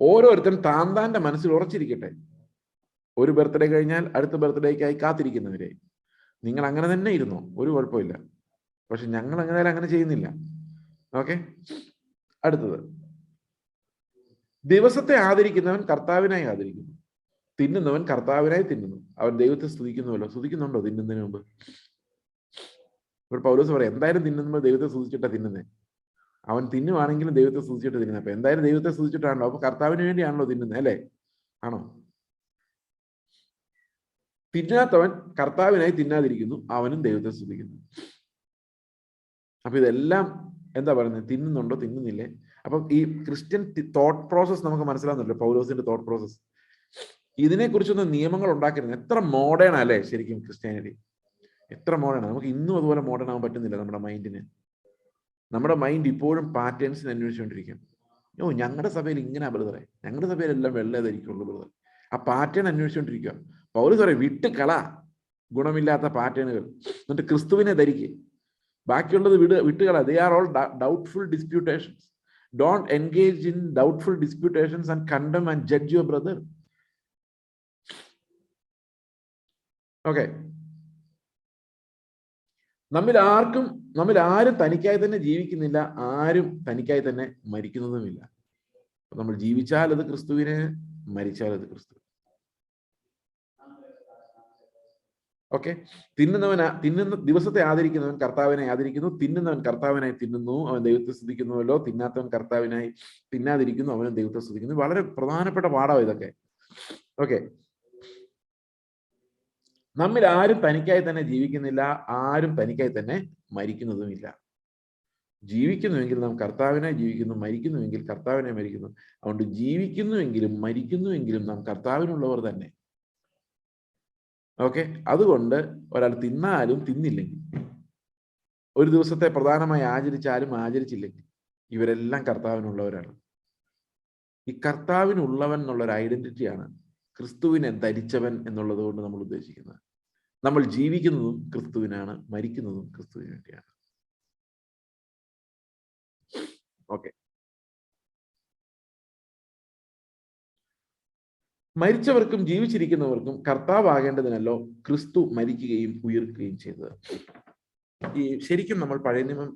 ഓരോരുത്തരും താന്താന്റെ മനസ്സിൽ ഉറച്ചിരിക്കട്ടെ. ഒരു ബർത്ത്ഡേ കഴിഞ്ഞാൽ അടുത്ത ബർത്ത്ഡേക്കായി കാത്തിരിക്കുന്നവരെ നിങ്ങൾ അങ്ങനെ തന്നെ ഇരുന്നോ, ഒരു കുഴപ്പമില്ല. പക്ഷെ ഞങ്ങൾ അങ്ങനെ ചെയ്യുന്നില്ല. ഓക്കെ, അടുത്തത്, ദിവസത്തെ ആദരിക്കുന്നവൻ കർത്താവിനായി ആദരിക്കുന്നു, തിന്നുന്നവൻ കർത്താവിനായി തിന്നുന്നു. അവൻ ദൈവത്തെ സ്തുതിക്കുന്നുവല്ലോ. സ്തുതിക്കുന്നുണ്ടോ തിന്നുന്നതിന് മുമ്പ്? ഇപ്പോൾ പൗലോസ് പറയാം, എന്തായാലും തിന്നുമ്പോൾ ദൈവത്തെ സ്തുതിച്ചിട്ടാ തിന്നുന്നേ. അവൻ തിന്നുവാണെങ്കിലും ദൈവത്തെ സ്തുതിച്ചിട്ട് തിന്നുന്നത്. അപ്പൊ എന്തായാലും ദൈവത്തെ സ്തുതിച്ചിട്ടാണല്ലോ, അപ്പൊ കർത്താവിന് വേണ്ടിയാണല്ലോ തിന്നുന്നത് അല്ലേ? ആണോ? തിന്നാത്തവൻ കർത്താവിനായി തിന്നാതിരിക്കുന്നു, അവനും ദൈവത്തെ സ്തുതിക്കുന്നു. അപ്പൊ ഇതെല്ലാം എന്താ പറയുന്നത്? തിന്നുന്നുണ്ടോ തിന്നുന്നില്ലേ? അപ്പൊ ഈ ക്രിസ്ത്യൻ തോട്ട് പ്രോസസ് നമുക്ക് മനസ്സിലാവുന്നല്ലോ, പൗലോസിന്റെ തോട്ട് പ്രോസസ്. ഇതിനെക്കുറിച്ചൊന്നും നിയമങ്ങൾ ഉണ്ടാക്കരുത്. എത്ര മോഡേൺ അല്ലേ ശരിക്കും ക്രിസ്ത്യാനിറ്റി? എത്ര മോഡേൺ! നമുക്ക് ഇന്നും അതുപോലെ മോഡേൺ ആവാൻ പറ്റുന്നില്ല. നമ്മുടെ മൈൻഡ് ഇപ്പോഴും പാറ്റേൺസിന് അന്വേഷിച്ചുകൊണ്ടിരിക്കും. ഞങ്ങളുടെ സഭയിൽ ഇങ്ങനെ ബ്രദറെ, ഞങ്ങളുടെ സഭയിലെല്ലാം വെള്ളേതായിരിക്കുള്ളൂ ബ്രദർ. ആ പാറ്റേൺ അന്വേഷിച്ചുകൊണ്ടിരിക്കുക. പൗലോസ് പറയും, വിട്ടുകള ഗുണമില്ലാത്ത പാറ്റേണുകൾ, എന്നിട്ട് ക്രിസ്തുവിനെ ധരിക്കുക. ബാക്കിയുള്ളത് വിട്ടുകള. They are all doubtful disputations. Don't engage in doubtful disputations and condemn and judge your brother. Okay, നമ്മിൽ ആരും തനിക്കായി തന്നെ ജീവിക്കുന്നില്ല, ആരും തനിക്കായി തന്നെ മരിക്കുന്നതുമില്ല. നമ്മൾ ജീവിച്ചാൽ അത് ക്രിസ്തുവിനെ, മരിച്ചാൽ അത് ക്രിസ്തു. ഓക്കെ. തിന്നുന്ന ദിവസത്തെ ആദരിക്കുന്നവൻ കർത്താവിനെ ആദരിക്കുന്നു, തിന്നുന്നവൻ കർത്താവിനായി തിന്നുന്നു, അവൻ ദൈവത്തെ സ്തുതിക്കുന്നുവല്ലോ. തിന്നാത്തവൻ കർത്താവിനായി തിന്നാതിരിക്കുന്നു, അവനും ദൈവത്തെ സ്തുതിക്കുന്നു. വളരെ പ്രധാനപ്പെട്ട പാഠമാണ് ഇതൊക്കെ. ഓക്കെ. നമ്മിൽ ആരും തനിക്കായി തന്നെ ജീവിക്കുന്നില്ല, ആരും തനിക്കായി തന്നെ മരിക്കുന്നതുമില്ല. ജീവിക്കുന്നുവെങ്കിൽ നാം കർത്താവിനായി ജീവിക്കുന്നു, മരിക്കുന്നുവെങ്കിൽ കർത്താവിനെ മരിക്കുന്നു. അതുകൊണ്ട് ജീവിക്കുന്നുവെങ്കിലും മരിക്കുന്നുവെങ്കിലും നാം കർത്താവിനുള്ളവർ തന്നെ. ഓക്കെ. അതുകൊണ്ട് ഒരാൾ തിന്നാലും തിന്നില്ലെങ്കിൽ, ഒരു ദിവസത്തെ പ്രധാനമായി ആചരിച്ചാലും ആചരിച്ചില്ലെങ്കിൽ, ഇവരെല്ലാം കർത്താവിനുള്ളവരാണ്. ഈ കർത്താവിനുള്ളവൻ എന്നുള്ളൊരു ഐഡന്റിറ്റിയാണ് ക്രിസ്തുവിനെ ധരിച്ചവൻ എന്നുള്ളത് കൊണ്ട് നമ്മൾ ഉദ്ദേശിക്കുന്നത്. നമ്മൾ ജീവിക്കുന്നതും ക്രിസ്തുവിനാണ്, മരിക്കുന്നതും ക്രിസ്തുവിന് വേണ്ടിയാണ്. ഓക്കെ. മരിച്ചവർക്കും ജീവിച്ചിരിക്കുന്നവർക്കും കർത്താവാകേണ്ടതിനല്ലോ ക്രിസ്തു മരിക്കുകയും ഉയർക്കുകയും ചെയ്തത്. ഈ ശരിക്കും നമ്മൾ പഴയ നിയമം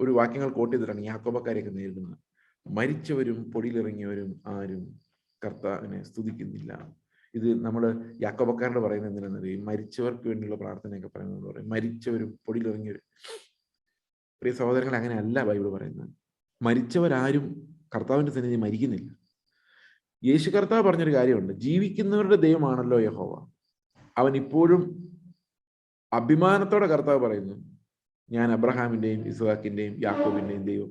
ഒരു വാക്യങ്ങൾ കോട്ട് ചെയ്തിട്ടാണ് യാക്കോബക്കാരെയൊക്കെ നേരിടുന്നത്. മരിച്ചവരും പൊടിയിലിറങ്ങിയവരും ആരും കർത്താവിനെ സ്തുതിക്കുന്നില്ല. ഇത് നമ്മൾ യാക്കോബക്കാരോട് പറയുന്നത് എന്തിനാണെന്നറിയാം? മരിച്ചവർക്ക് വേണ്ടിയുള്ള പ്രാർത്ഥനയൊക്കെ പറയുന്നത് പറയും, മരിച്ചവരും പൊടിയിലിറങ്ങിയവരും. പ്രിയ സഹോദരങ്ങൾ, അങ്ങനെയല്ല ബൈബിൾ പറയുന്നത്. മരിച്ചവരാരും കർത്താവിന്റെ സന്നിധി മരിക്കുന്നില്ല. യേശു കർത്താവ് പറഞ്ഞൊരു കാര്യമുണ്ട്, ജീവിക്കുന്നവരുടെ ദൈവമാണല്ലോ യഹോവ. അവൻ ഇപ്പോഴും അഭിമാനത്തോടെ കർത്താവ് പറയുന്നു, ഞാൻ അബ്രഹാമിന്റെയും ഇസ്ഹാക്കിന്റെയും യാക്കോബിന്റെയും ദൈവം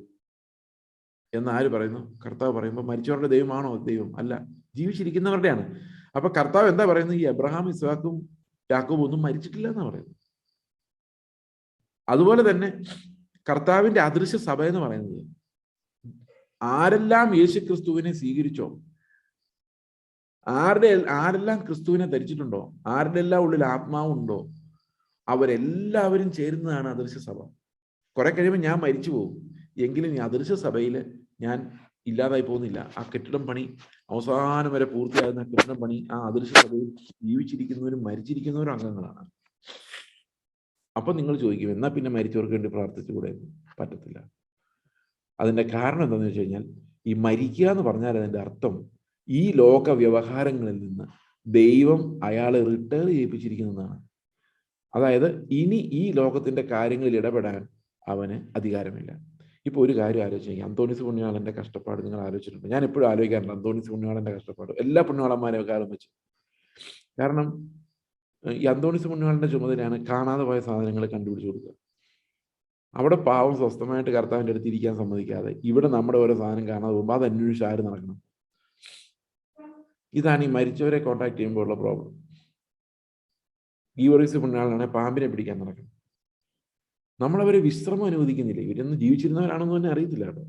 എന്ന് ആര് പറയുന്നു? കർത്താവ് പറയുമ്പോൾ മരിച്ചവരുടെ ദൈവമാണോ? ദൈവം അല്ല, ജീവിച്ചിരിക്കുന്നവരുടെയാണ്. അപ്പൊ കർത്താവ് എന്താ പറയുന്നത്? ഈ അബ്രഹാം, ഇസ്ഹാക്കും യാക്കോബും ഒന്നും മരിച്ചിട്ടില്ല എന്നാ പറയുന്നത്. അതുപോലെ തന്നെ കർത്താവിന്റെ അദൃശ്യ സഭ എന്ന് പറയുന്നത്, ആരെല്ലാം യേശു ക്രിസ്തുവിനെ സ്വീകരിച്ചോ, ആരെല്ലാം ക്രിസ്തുവിനെ ധരിച്ചിട്ടുണ്ടോ, ആരുടെ എല്ലാം ഉള്ളിൽ ആത്മാവുണ്ടോ, അവരെല്ലാവരും ചേരുന്നതാണ് അദൃശ്യ സഭ. കുറെ കഴിയുമ്പോൾ ഞാൻ മരിച്ചു പോകും, എങ്കിലും ഈ അദൃശ്യ സഭയിൽ ഞാൻ ഇല്ലാതായി പോകുന്നില്ല. ആ കെട്ടിടം പണി അവസാനം വരെ പൂർത്തിയാകുന്ന കെട്ടിടം പണി ആ അദൃശ്യ സഭയിൽ ജീവിച്ചിരിക്കുന്നവരും മരിച്ചിരിക്കുന്നവരും അംഗങ്ങളാണ്. അപ്പൊ നിങ്ങൾ ചോദിക്കും, എന്നാ പിന്നെ മരിച്ചവർക്ക് വേണ്ടി പ്രാർത്ഥിച്ചുകൂടെ? പറ്റത്തില്ല. അതിന്റെ കാരണം എന്താണെന്ന് വെച്ച് കഴിഞ്ഞാൽ, ഈ മരിക്കുക എന്ന് പറഞ്ഞാൽ അതിന്റെ അർത്ഥം ഈ ലോക വ്യവഹാരങ്ങളിൽ നിന്ന് ദൈവം അയാളെ റിട്ടയർ ചെയ്യിപ്പിച്ചിരിക്കുന്നതാണ്. അതായത് ഇനി ഈ ലോകത്തിന്റെ കാര്യങ്ങളിൽ ഇടപെടാൻ അവന് അധികാരമില്ല. ഇപ്പൊ ഒരു കാര്യം ആലോചിച്ചു, അന്തോണീസ് പുണ്യാളന്റെ കഷ്ടപ്പാട് നിങ്ങൾ ആലോചിച്ചിട്ടുണ്ട്? ഞാൻ എപ്പോഴും ആലോചിക്കാറുണ്ട് അന്തോണീസ് പുണ്യാളന്റെ കഷ്ടപ്പാട്, എല്ലാ പുണ്യാളന്മാരെ കാലം വെച്ച്. കാരണം ഈ അന്തോണീസ് പുണ്യാളന്റെ ചുമതലയാണ് കാണാതെ പോയ സാധനങ്ങൾ കണ്ടുപിടിച്ചു കൊടുക്കുക. അവിടെ പാവം സ്വസ്ഥമായിട്ട് കർത്താവിന്റെ അടുത്ത് ഇരിക്കാൻ സമ്മതിക്കാതെ ഇവിടെ നമ്മുടെ ഓരോ സാധനം കാണാതെ പോകുമ്പോൾ അത് അന്വേഷിച്ച് ആര് നടക്കണം? ഇതാണ് ഈ മരിച്ചവരെ കോൺടാക്ട് ചെയ്യുമ്പോൾ ഉള്ള പ്രോബ്ലം. ഗീവർഗീസ് പുണ്യാളനാണ് പാമ്പിനെ പിടിക്കാൻ നടക്കുന്നത്. നമ്മളവരെ വിശ്രമം അനുവദിക്കുന്നില്ല. ഇവരൊന്നും ജീവിച്ചിരുന്നവരാണെന്ന് തന്നെ അറിയത്തില്ല കേട്ടോ.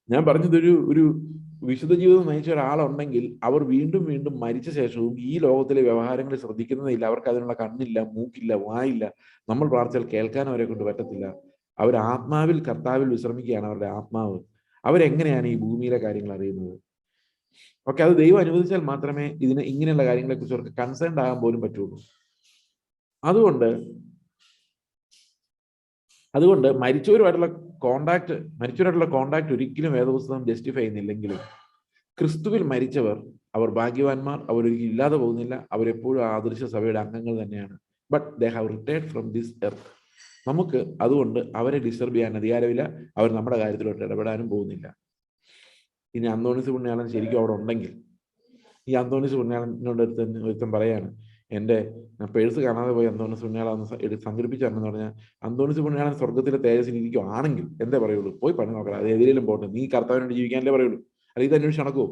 ഞാൻ പറഞ്ഞത്, ഒരു വിശുദ്ധ ജീവിതം നയിച്ച ഒരാളുണ്ടെങ്കിൽ അവർ വീണ്ടും വീണ്ടും മരിച്ച ശേഷവും ഈ ലോകത്തിലെ വ്യവഹാരങ്ങൾ ശ്രദ്ധിക്കുന്നതില്ല. അവർക്ക് അതിനുള്ള കണ്ണില്ല, മൂക്കില്ല, വായില്ല. നമ്മൾ പ്രാർത്ഥിച്ചാൽ കേൾക്കാൻ അവരെ കൊണ്ട് പറ്റത്തില്ല. അവർ ആത്മാവിൽ കർത്താവിൽ വിശ്രമിക്കുകയാണ് അവരുടെ ആത്മാവ്. അവരെങ്ങനെയാണ് ഈ ഭൂമിയിലെ കാര്യങ്ങൾ അറിയുന്നത്? ഓക്കെ, അത് ദൈവം അനുവദിച്ചാൽ മാത്രമേ ഇങ്ങനെയുള്ള കാര്യങ്ങളെ കുറിച്ച് അവർക്ക് കൺസേൺഡ് ആകാൻ പോലും പറ്റുള്ളൂ. അതുകൊണ്ട് മരിച്ചവരുമായിട്ടുള്ള കോണ്ടാക്ട് ഒരിക്കലും വേദപുസ്തകം ജസ്റ്റിഫൈ ചെയ്യുന്നില്ലെങ്കിലും ക്രിസ്തുവിൽ മരിച്ചവർ അവർ ഭാഗ്യവാന്മാർ. അവരൊരിക്കലും ഇല്ലാതെ പോകുന്നില്ല. അവരെപ്പോഴും ആദർശ സഭയുടെ അംഗങ്ങൾ തന്നെയാണ്. But they have retired from this earth. നമുക്ക് അതുകൊണ്ട് അവരെ ഡിസ്റ്റർബ് ചെയ്യാൻ അധികാരമില്ല. അവർ നമ്മുടെ കാര്യത്തിലോട്ട് ഇടപെടാനും പോകുന്നില്ല. ഇനി അന്തോണീസ് പുണ്യാളൻ ശരിക്കും അവിടെ ഉണ്ടെങ്കിൽ, ഈ അന്തോണീസ് പുണ്യാളനോട് ഒരുത്തൻ പറയാണ്, എൻ്റെ പേഴ്സ് കാണാതെ പോയി അന്തോണീസ് പുണ്യാളൻ സംഘടിപ്പിച്ചാണെന്ന് പറഞ്ഞാൽ, അന്തോണീസ് പുണ്യാളൻ സ്വർഗത്തിലെ തേജസ്സിൽ ഇരിക്കുവാണെങ്കിൽ എന്തേ പറയുള്ളൂ? പോയി പണി നോക്കണം, അത് എതിരേലും പോട്ടെ, നീ കർത്താവിനോട് ജീവിക്കാനല്ലേ പറയുള്ളൂ. അല്ലെങ്കിൽ ഇത് അന്വേഷിച്ച് നടക്കുമോ?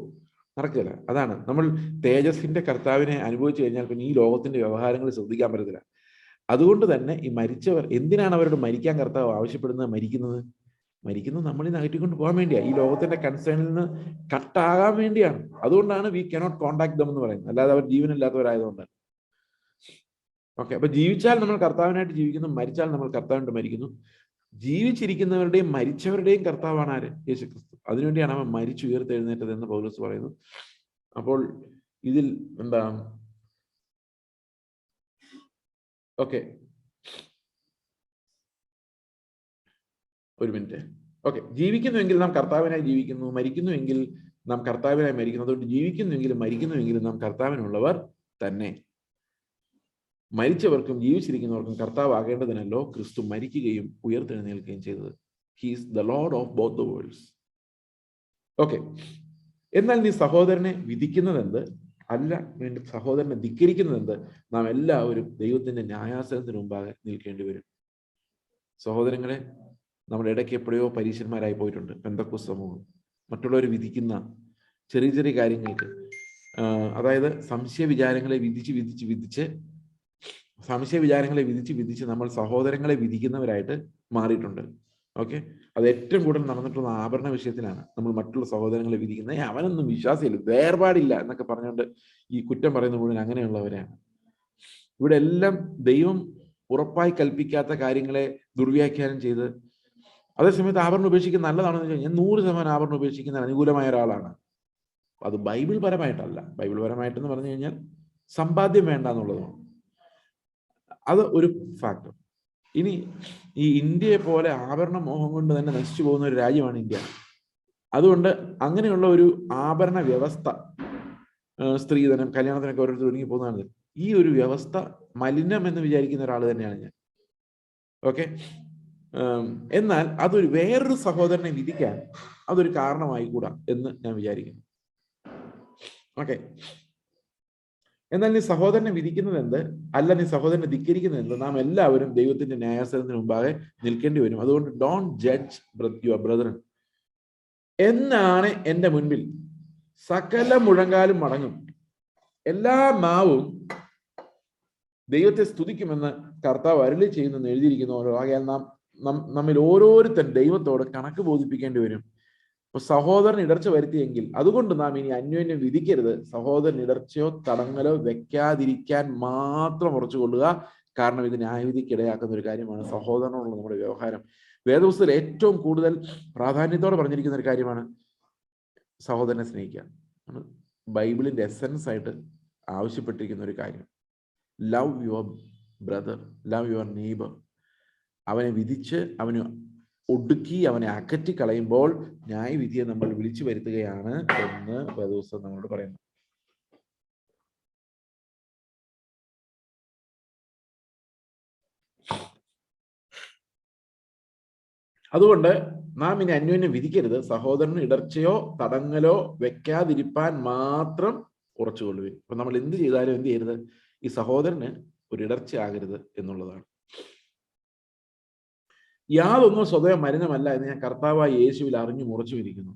നടക്കില്ല. അതാണ് നമ്മൾ തേജസ്സിന്റെ കർത്താവിനെ അനുഭവിച്ചു കഴിഞ്ഞാൽ പിന്നെ ഈ ലോകത്തിന്റെ വ്യവഹാരങ്ങൾ ശ്രദ്ധിക്കാൻ പറ്റത്തില്ല. അതുകൊണ്ട് തന്നെ ഈ മരിച്ചവർ എന്തിനാണ് അവരോട് മരിക്കാൻ കർത്താവ് ആവശ്യപ്പെടുന്നത്? മരിക്കുന്നത് നമ്മൾ ഇന്ന് അകറ്റിക്കൊണ്ട് പോകാൻ വേണ്ടിയാണ്, ഈ ലോകത്തിന്റെ കൺസേണിൽ നിന്ന് കട്ടാകാൻ വേണ്ടിയാണ്. അതുകൊണ്ടാണ് വി കനോട്ട് കോണ്ടാക്ട് ദം എന്ന് പറയുന്നത്, അല്ലാതെ അവർ ജീവനില്ലാത്തവരായതുകൊണ്ടാണ്. ഓക്കെ, അപ്പൊ ജീവിച്ചാൽ നമ്മൾ കർത്താവിനായിട്ട് ജീവിക്കുന്നു, മരിച്ചാൽ നമ്മൾ കർത്താവിനായിട്ട് മരിക്കുന്നു. ജീവിച്ചിരിക്കുന്നവരുടെയും മരിച്ചവരുടെയും കർത്താവാണ് ആര്? യേശു ക്രിസ്തു. അതിനുവേണ്ടിയാണ് അവൻ മരിച്ചു ഉയർത്തെഴുന്നേറ്റത് എന്ന് പൗലോസ് പറയുന്നു. അപ്പോൾ ഇതിൽ എന്താ? ഓക്കെ, ഒരു മിനിറ്റ്. ഓക്കെ, ജീവിക്കുന്നുവെങ്കിൽ നാം കർത്താവിനായി ജീവിക്കുന്നു, മരിക്കുന്നുവെങ്കിൽ നാം കർത്താവിനായി മരിക്കുന്നു. അതുകൊണ്ട് ജീവിക്കുന്നുവെങ്കിലും മരിക്കുന്നുവെങ്കിലും നാം കർത്താവിനുള്ളവർ തന്നെ. മരിച്ചവർക്കും ജീവിച്ചിരിക്കുന്നവർക്കും കർത്താവ് ആകേണ്ടതിനല്ലോ ക്രിസ്തു മരിക്കുകയും ഉയർത്തെഴുന്നേൽക്കുകയും ചെയ്തത്. He's the Lord of both the world's. Okay, എന്നാൽ നീ സഹോദരനെ വിധിക്കുന്നതെന്ത്, അല്ല നിന്റെ സഹോദരനെ ധിക്കരിക്കുന്നതെന്ത്? നാം എല്ലാവരും ദൈവത്തിന്റെ ന്യായാസനത്തിന് മുമ്പാകെ നിൽക്കേണ്ടി വരും. സഹോദരങ്ങളെ, നമ്മുടെ ഇടയ്ക്ക് എപ്പോഴയോ പരീക്ഷന്മാരായി പോയിട്ടുണ്ട് പെന്തക്കോസ്ത് സമൂഹം. മറ്റുള്ളവർ വിധിക്കുന്ന ചെറിയ ചെറിയ കാര്യങ്ങൾക്ക്, അതായത് സംശയ വിചാരങ്ങളെ വിധിച്ച് നമ്മൾ സഹോദരങ്ങളെ വിധിക്കുന്നവരായിട്ട് മാറിയിട്ടുണ്ട്. ഓക്കെ, അത് ഏറ്റവും കൂടുതൽ നടന്നിട്ടുള്ള ആഭരണ വിഷയത്തിലാണ്. നമ്മൾ മറ്റുള്ള സഹോദരങ്ങളെ വിധിക്കുന്നത്, അവനൊന്നും വിശ്വാസമില്ല, വേർപാടില്ല എന്നൊക്കെ പറഞ്ഞുകൊണ്ട് ഈ കുറ്റം പറയുന്ന മുഴുവൻ അങ്ങനെയുള്ളവരാണ്. ഇവിടെ എല്ലാം ദൈവം ഉറപ്പായി കൽപ്പിക്കാത്ത കാര്യങ്ങളെ ദുർവ്യാഖ്യാനം ചെയ്ത്, അതേസമയത്ത് ആഭരണം ഉപേക്ഷിക്കുന്നത് നല്ലതാണെന്ന് വെച്ചാൽ ഞാൻ 100% ആഭരണം ഉപേക്ഷിക്കുന്ന അനുകൂലമായ ഒരാളാണ്. അത് ബൈബിൾ പരമായിട്ടല്ല. ബൈബിൾ പരമായിട്ടെന്ന് പറഞ്ഞു കഴിഞ്ഞാൽ സമ്പാദ്യം വേണ്ട എന്നുള്ളതാണ്. അത് ഒരു ഫാക്ടർ. ഇനി ഈ ഇന്ത്യയെ പോലെ ആഭരണ മോഹം കൊണ്ട് തന്നെ നശിച്ചു പോകുന്ന ഒരു രാജ്യമാണ് ഇന്ത്യ. അതുകൊണ്ട് അങ്ങനെയുള്ള ഒരു ആഭരണ വ്യവസ്ഥ, സ്ത്രീധനം, കല്യാണത്തിനൊക്കെ ഓരോരുത്തർ ഒരുങ്ങി പോകുന്നതാണ്. ഈ ഒരു വ്യവസ്ഥ മലിനം എന്ന് വിചാരിക്കുന്ന ഒരാൾ തന്നെയാണ് ഞാൻ. ഓക്കെ, എന്നാൽ അതൊരു വേറൊരു സഹോദരനെ വിധിക്കാൻ അതൊരു കാരണമായിക്കൂടാ എന്ന് ഞാൻ വിചാരിക്കുന്നു. ഓക്കെ, എന്നാൽ നീ സഹോദരനെ വിധിക്കുന്നത് എന്ത്, അല്ല നീ സഹോദരനെ ധിക്കരിക്കുന്നത് എന്ത്? നാം എല്ലാവരും ദൈവത്തിന്റെ ന്യായാസനത്തിന് മുമ്പാകെ നിൽക്കേണ്ടി വരും. അതുകൊണ്ട് ഡോണ്ട് ജഡ്ജ് യുവർ ബ്രദറൻ. എന്നാണ് എന്റെ മുൻപിൽ സകല മുഴങ്കാലും മടങ്ങും, എല്ലാ നാവും ദൈവത്തെ സ്തുതിക്കുമെന്ന് കർത്താവ് അരുളി ചെയ്യുന്നെന്ന് എഴുതിയിരിക്കുന്നു. ആകയാൽ നമ്മിൽ ഓരോരുത്തൻ ദൈവത്തോട് കണക്ക് ബോധിപ്പിക്കേണ്ടി വരും. അപ്പൊ സഹോദരൻ ഇടർച്ച വരുത്തിയെങ്കിൽ അതുകൊണ്ട് നാം ഇനി അന്യോന്യം വിധിക്കരുത്. സഹോദരൻ ഇടർച്ചയോ തടങ്ങലോ വെക്കാതിരിക്കാൻ മാത്രം ഉറച്ചുകൊള്ളുക. കാരണം ഇത് ന്യായവിധിക്ക് ഇടയാക്കുന്ന ഒരു കാര്യമാണ് സഹോദരനോടുള്ള നമ്മുടെ വ്യവഹാരം. വേദപുസ്തകത്തിൽ ഏറ്റവും കൂടുതൽ പ്രാധാന്യത്തോടെ പറഞ്ഞിരിക്കുന്ന ഒരു കാര്യമാണ് സഹോദരനെ സ്നേഹിക്കുക. ബൈബിളിന്റെ എസൻസ് ആയിട്ട് ആവശ്യപ്പെട്ടിരിക്കുന്ന ഒരു കാര്യം. Love your brother, love your neighbour. അവനെ വിധിച്ച് അവന് ഒടുക്കി അവനെ അകറ്റി കളയുമ്പോൾ ന്യായവിധിയെ നമ്മൾ വിളിച്ചു വരുത്തുകയാണ് എന്ന് വേദപുസ്തകം നമ്മളോട് പറയുന്നു. അതുകൊണ്ട് നാം ഇനി അന്യോന്യം വിധിക്കരുത്. സഹോദരന് ഇടർച്ചയോ തടങ്ങലോ വെക്കാതിരിപ്പാൻ മാത്രം ഉറച്ചുകൊള്ളുവിൻ. അപ്പൊ നമ്മൾ എന്ത് ചെയ്താലും എന്ത് ചെയ്യരുത്, ഈ സഹോദരന് ഒരു ഇടർച്ചയാകരുത് എന്നുള്ളതാണ്. യാതൊന്നും സ്വതവേ മലിനമല്ല എന്ന് ഞാൻ കർത്താവായ യേശുവിൽ അറിഞ്ഞു മുറച്ചു ഇരിക്കുന്നു.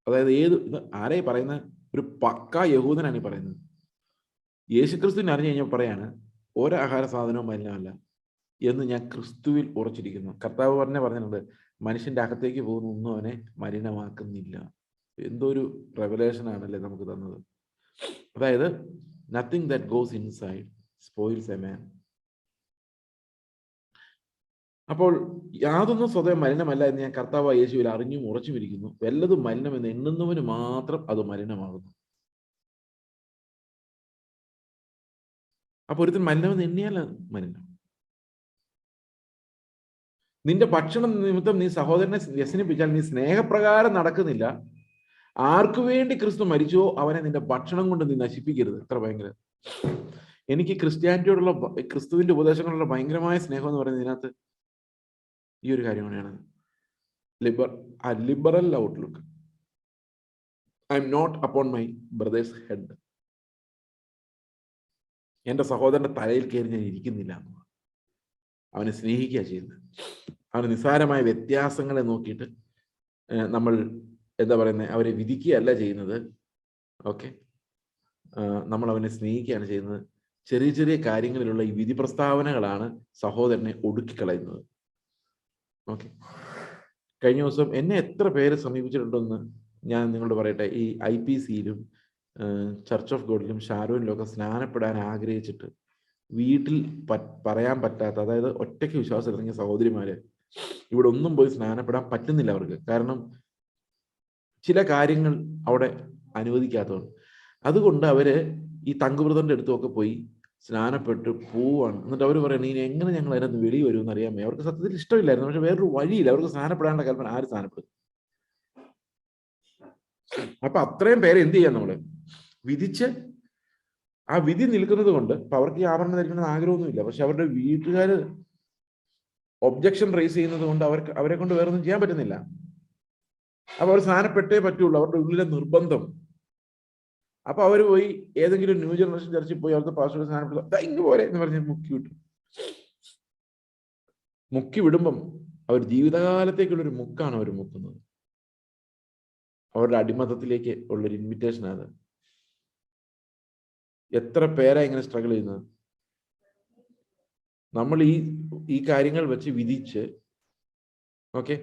അതായത് ഇത് ആരെ പറയുന്ന? ഒരു പക്കാ യഹൂദനാണ് ഈ പറയുന്നത്. യേശുക്രിസ്തുവിനെ അറിഞ്ഞു കഴിഞ്ഞാൽ പറയാണ് ഒരാഹാര സാധനവും മലിനമല്ല എന്ന് ഞാൻ ക്രിസ്തുവിൽ ഉറച്ചിരിക്കുന്നു. കർത്താവ് പറഞ്ഞിട്ടുണ്ട്, മനുഷ്യന്റെ അകത്തേക്ക് പോകുന്ന ഒന്നും അവനെ മലിനമാക്കുന്നില്ല. എന്തോ ഒരു റെവലേഷൻ ആണല്ലേ നമുക്ക് തന്നത്. അതായത് nothing that goes inside spoils a man. അപ്പോൾ യാതൊന്നും സ്വതവേ മലിനമല്ല എന്ന് ഞാൻ കർത്താവ് യേശുവിൽ അറിഞ്ഞും ഉറച്ചുമിരിക്കുന്നു. വല്ലതും മലിനമെന്ന് എണ്ണുന്നവന് മാത്രം അത് മലിനമാകുന്നു. അപ്പൊ ഒരുത്തിന് മലിനമെന്ന് എണ്ണിയാൽ മലിനം. നിന്റെ ഭക്ഷണം നിമിത്തം നീ സഹോദരനെ വ്യസനിപ്പിച്ചാൽ നീ സ്നേഹപ്രകാരം നടക്കുന്നില്ല. ആർക്കു വേണ്ടി ക്രിസ്തു മരിച്ചോ അവനെ നിന്റെ ഭക്ഷണം കൊണ്ട് നീ നശിപ്പിക്കരുത്. എത്ര ഭയങ്കര! എനിക്ക് ക്രിസ്ത്യാനിറ്റിയോടുള്ള, ക്രിസ്തുവിന്റെ ഉപദേശങ്ങളോടുള്ള ഭയങ്കരമായ സ്നേഹം എന്ന് പറയുന്നത് ഇതിനകത്ത് ഈ ഒരു കാര്യമാണ്. Liberal outlook. I'm not upon my brother's head. എന്റെ സഹോദരന്റെ തലയിൽ കയറി ഞാൻ ഇരിക്കുന്നില്ല. അവനെ സ്നേഹിക്കുക ചെയ്യുന്നത്. അവന് നിസ്സാരമായ വ്യത്യാസങ്ങളെ നോക്കിയിട്ട് നമ്മൾ എന്താ പറയുന്നത്, അവരെ വിധിക്കുകയല്ല ചെയ്യുന്നത്. ഓക്കെ, നമ്മൾ അവനെ സ്നേഹിക്കുകയാണ് ചെയ്യുന്നത്. ചെറിയ ചെറിയ കാര്യങ്ങളിലുള്ള ഈ വിധി പ്രസ്താവനകളാണ് സഹോദരനെ ഒടുക്കിക്കളയുന്നത്. ഓക്കെ, കഴിഞ്ഞ ദിവസം എന്നെ എത്ര പേര് സമീപിച്ചിട്ടുണ്ടെന്ന് ഞാൻ നിങ്ങളോട് പറയട്ടെ. ഈ IPCയിലും ചർച്ച് ഓഫ് ഗോഡിലും ഷാരോനിലും ഒക്കെ സ്നാനപ്പെടാൻ ആഗ്രഹിച്ചിട്ട് വീട്ടിൽ പറയാൻ പറ്റാത്ത, അതായത് ഒറ്റയ്ക്ക് വിശ്വാസം ഇറങ്ങിയ സഹോദരിമാര് ഇവിടെ ഒന്നും പോയി സ്നാനപ്പെടാൻ പറ്റുന്നില്ല അവർക്ക്. കാരണം ചില കാര്യങ്ങൾ അവിടെ അനുവദിക്കാത്തതുകൊണ്ട്. അതുകൊണ്ട് അവര് ഈ തങ്കുബ്രദറിന്റെ അടുത്തൊക്കെ പോയി സ്നാനപ്പെട്ട് പോവാണ്. എന്നിട്ട് അവർ പറയണം, ഇനി എങ്ങനെ ഞങ്ങൾ അതിനകത്ത് വെളി വരുമെന്ന് അറിയാമേ. അവർക്ക് സത്യത്തിൽ ഇഷ്ടമില്ലായിരുന്നു, പക്ഷെ വേറൊരു വഴിയില്ല. അവർക്ക് സ്നാനപ്പെടാനുള്ള കൽപ്പന. ആര് സ്നാനപ്പെടും? അപ്പൊ അത്രയും പേരെ എന്ത് ചെയ്യാം നമ്മള് വിധിച്ച്, ആ വിധി നിൽക്കുന്നത് കൊണ്ട് ഇപ്പൊ അവർക്ക് ഈ ആഭരണം ധരിക്കണമെന്ന് ആഗ്രഹമൊന്നുമില്ല, പക്ഷെ അവരുടെ വീട്ടുകാര് ഒബ്ജക്ഷൻ റേസ് ചെയ്യുന്നത് കൊണ്ട് അവരെ കൊണ്ട് വേറൊന്നും ചെയ്യാൻ പറ്റുന്നില്ല. അപ്പൊ അവർ സ്നാനപ്പെട്ടേ പറ്റുള്ളൂ, അവരുടെ ഉള്ളിലെ നിർബന്ധം. അപ്പൊ അവർ പോയി ഏതെങ്കിലും ന്യൂ ജനറേഷൻ ചർച്ചിൽ പോയി അവർക്ക് പാസ്വേഡ് സ്നാനപ്പെടുത്ത ഇങ്ങ് പോരെ എന്ന് പറഞ്ഞ് മുക്കി വിട്ടു. മുക്കി വിടുമ്പം അവർ ജീവിതകാലത്തേക്കുള്ളൊരു മുക്കാണ് അവർ മുക്കുന്നത്. അവരുടെ അടിമത്തത്തിലേക്ക് ഉള്ളൊരു ഇൻവിറ്റേഷൻ ആണ്. എത്ര പേരാ ഇങ്ങനെ സ്ട്രഗിൾ ചെയ്യുന്നത്? നമ്മൾ ഈ കാര്യങ്ങൾ വെച്ച് വിധിച്ച് ഓക്കെ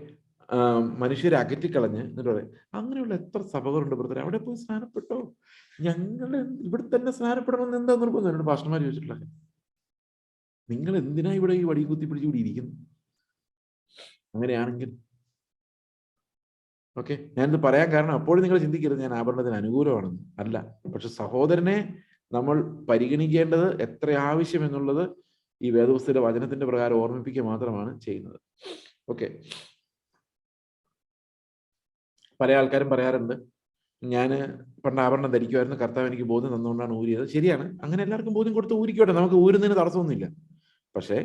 മനുഷ്യരെ അകറ്റിക്കളഞ്ഞ് എന്നിട്ട് പറയും, അങ്ങനെയുള്ള എത്ര സഭകളുണ്ട് ബ്രദറെ, അവിടെ പോയി സ്നാനപ്പെട്ടോ, ഞങ്ങൾ ഇവിടെ തന്നെ സ്നാനപ്പെടണമെന്ന് എന്താ നിർബന്ധം? എന്നോട് പാസ്റ്റർമാർ ചോദിച്ചിട്ടുള്ള, നിങ്ങൾ എന്തിനാ ഇവിടെ ഈ വടി കുത്തി പിടിച്ച് ഇവിടെ ഇരിക്കുന്നു? അങ്ങനെയാണെങ്കിൽ ഓക്കെ, ഞാനിത് പറയാൻ കാരണം അപ്പോഴും നിങ്ങൾ ചിന്തിക്കരുത് ഞാൻ ആഭരണത്തിന് അനുകൂലമാണെന്ന്. അല്ല, പക്ഷെ സഹോദരനെ നമ്മൾ പരിഗണിക്കേണ്ടത് എത്ര ആവശ്യം എന്നുള്ളത് ഈ വേദപുസ്തകത്തിലെ വചനത്തിന്റെ പ്രകാരം ഓർമ്മിപ്പിക്കുക മാത്രമാണ് ചെയ്യുന്നത്. ഓക്കെ, പല ആൾക്കാരും പറയാറുണ്ട്, ഞാൻ പണ്ട് ആഭരണം ധരിക്കുമായിരുന്നു, കർത്താവ് എനിക്ക് ബോധ്യം തന്നുകൊണ്ടാണ് ഊരിയത്. ശരിയാണ്, അങ്ങനെ എല്ലാവർക്കും ബോധ്യം കൊടുത്ത് ഊരിക്കോട്ടെ, നമുക്ക് ഊരുന്നതിന് തടസ്സമൊന്നുമില്ല. പക്ഷെ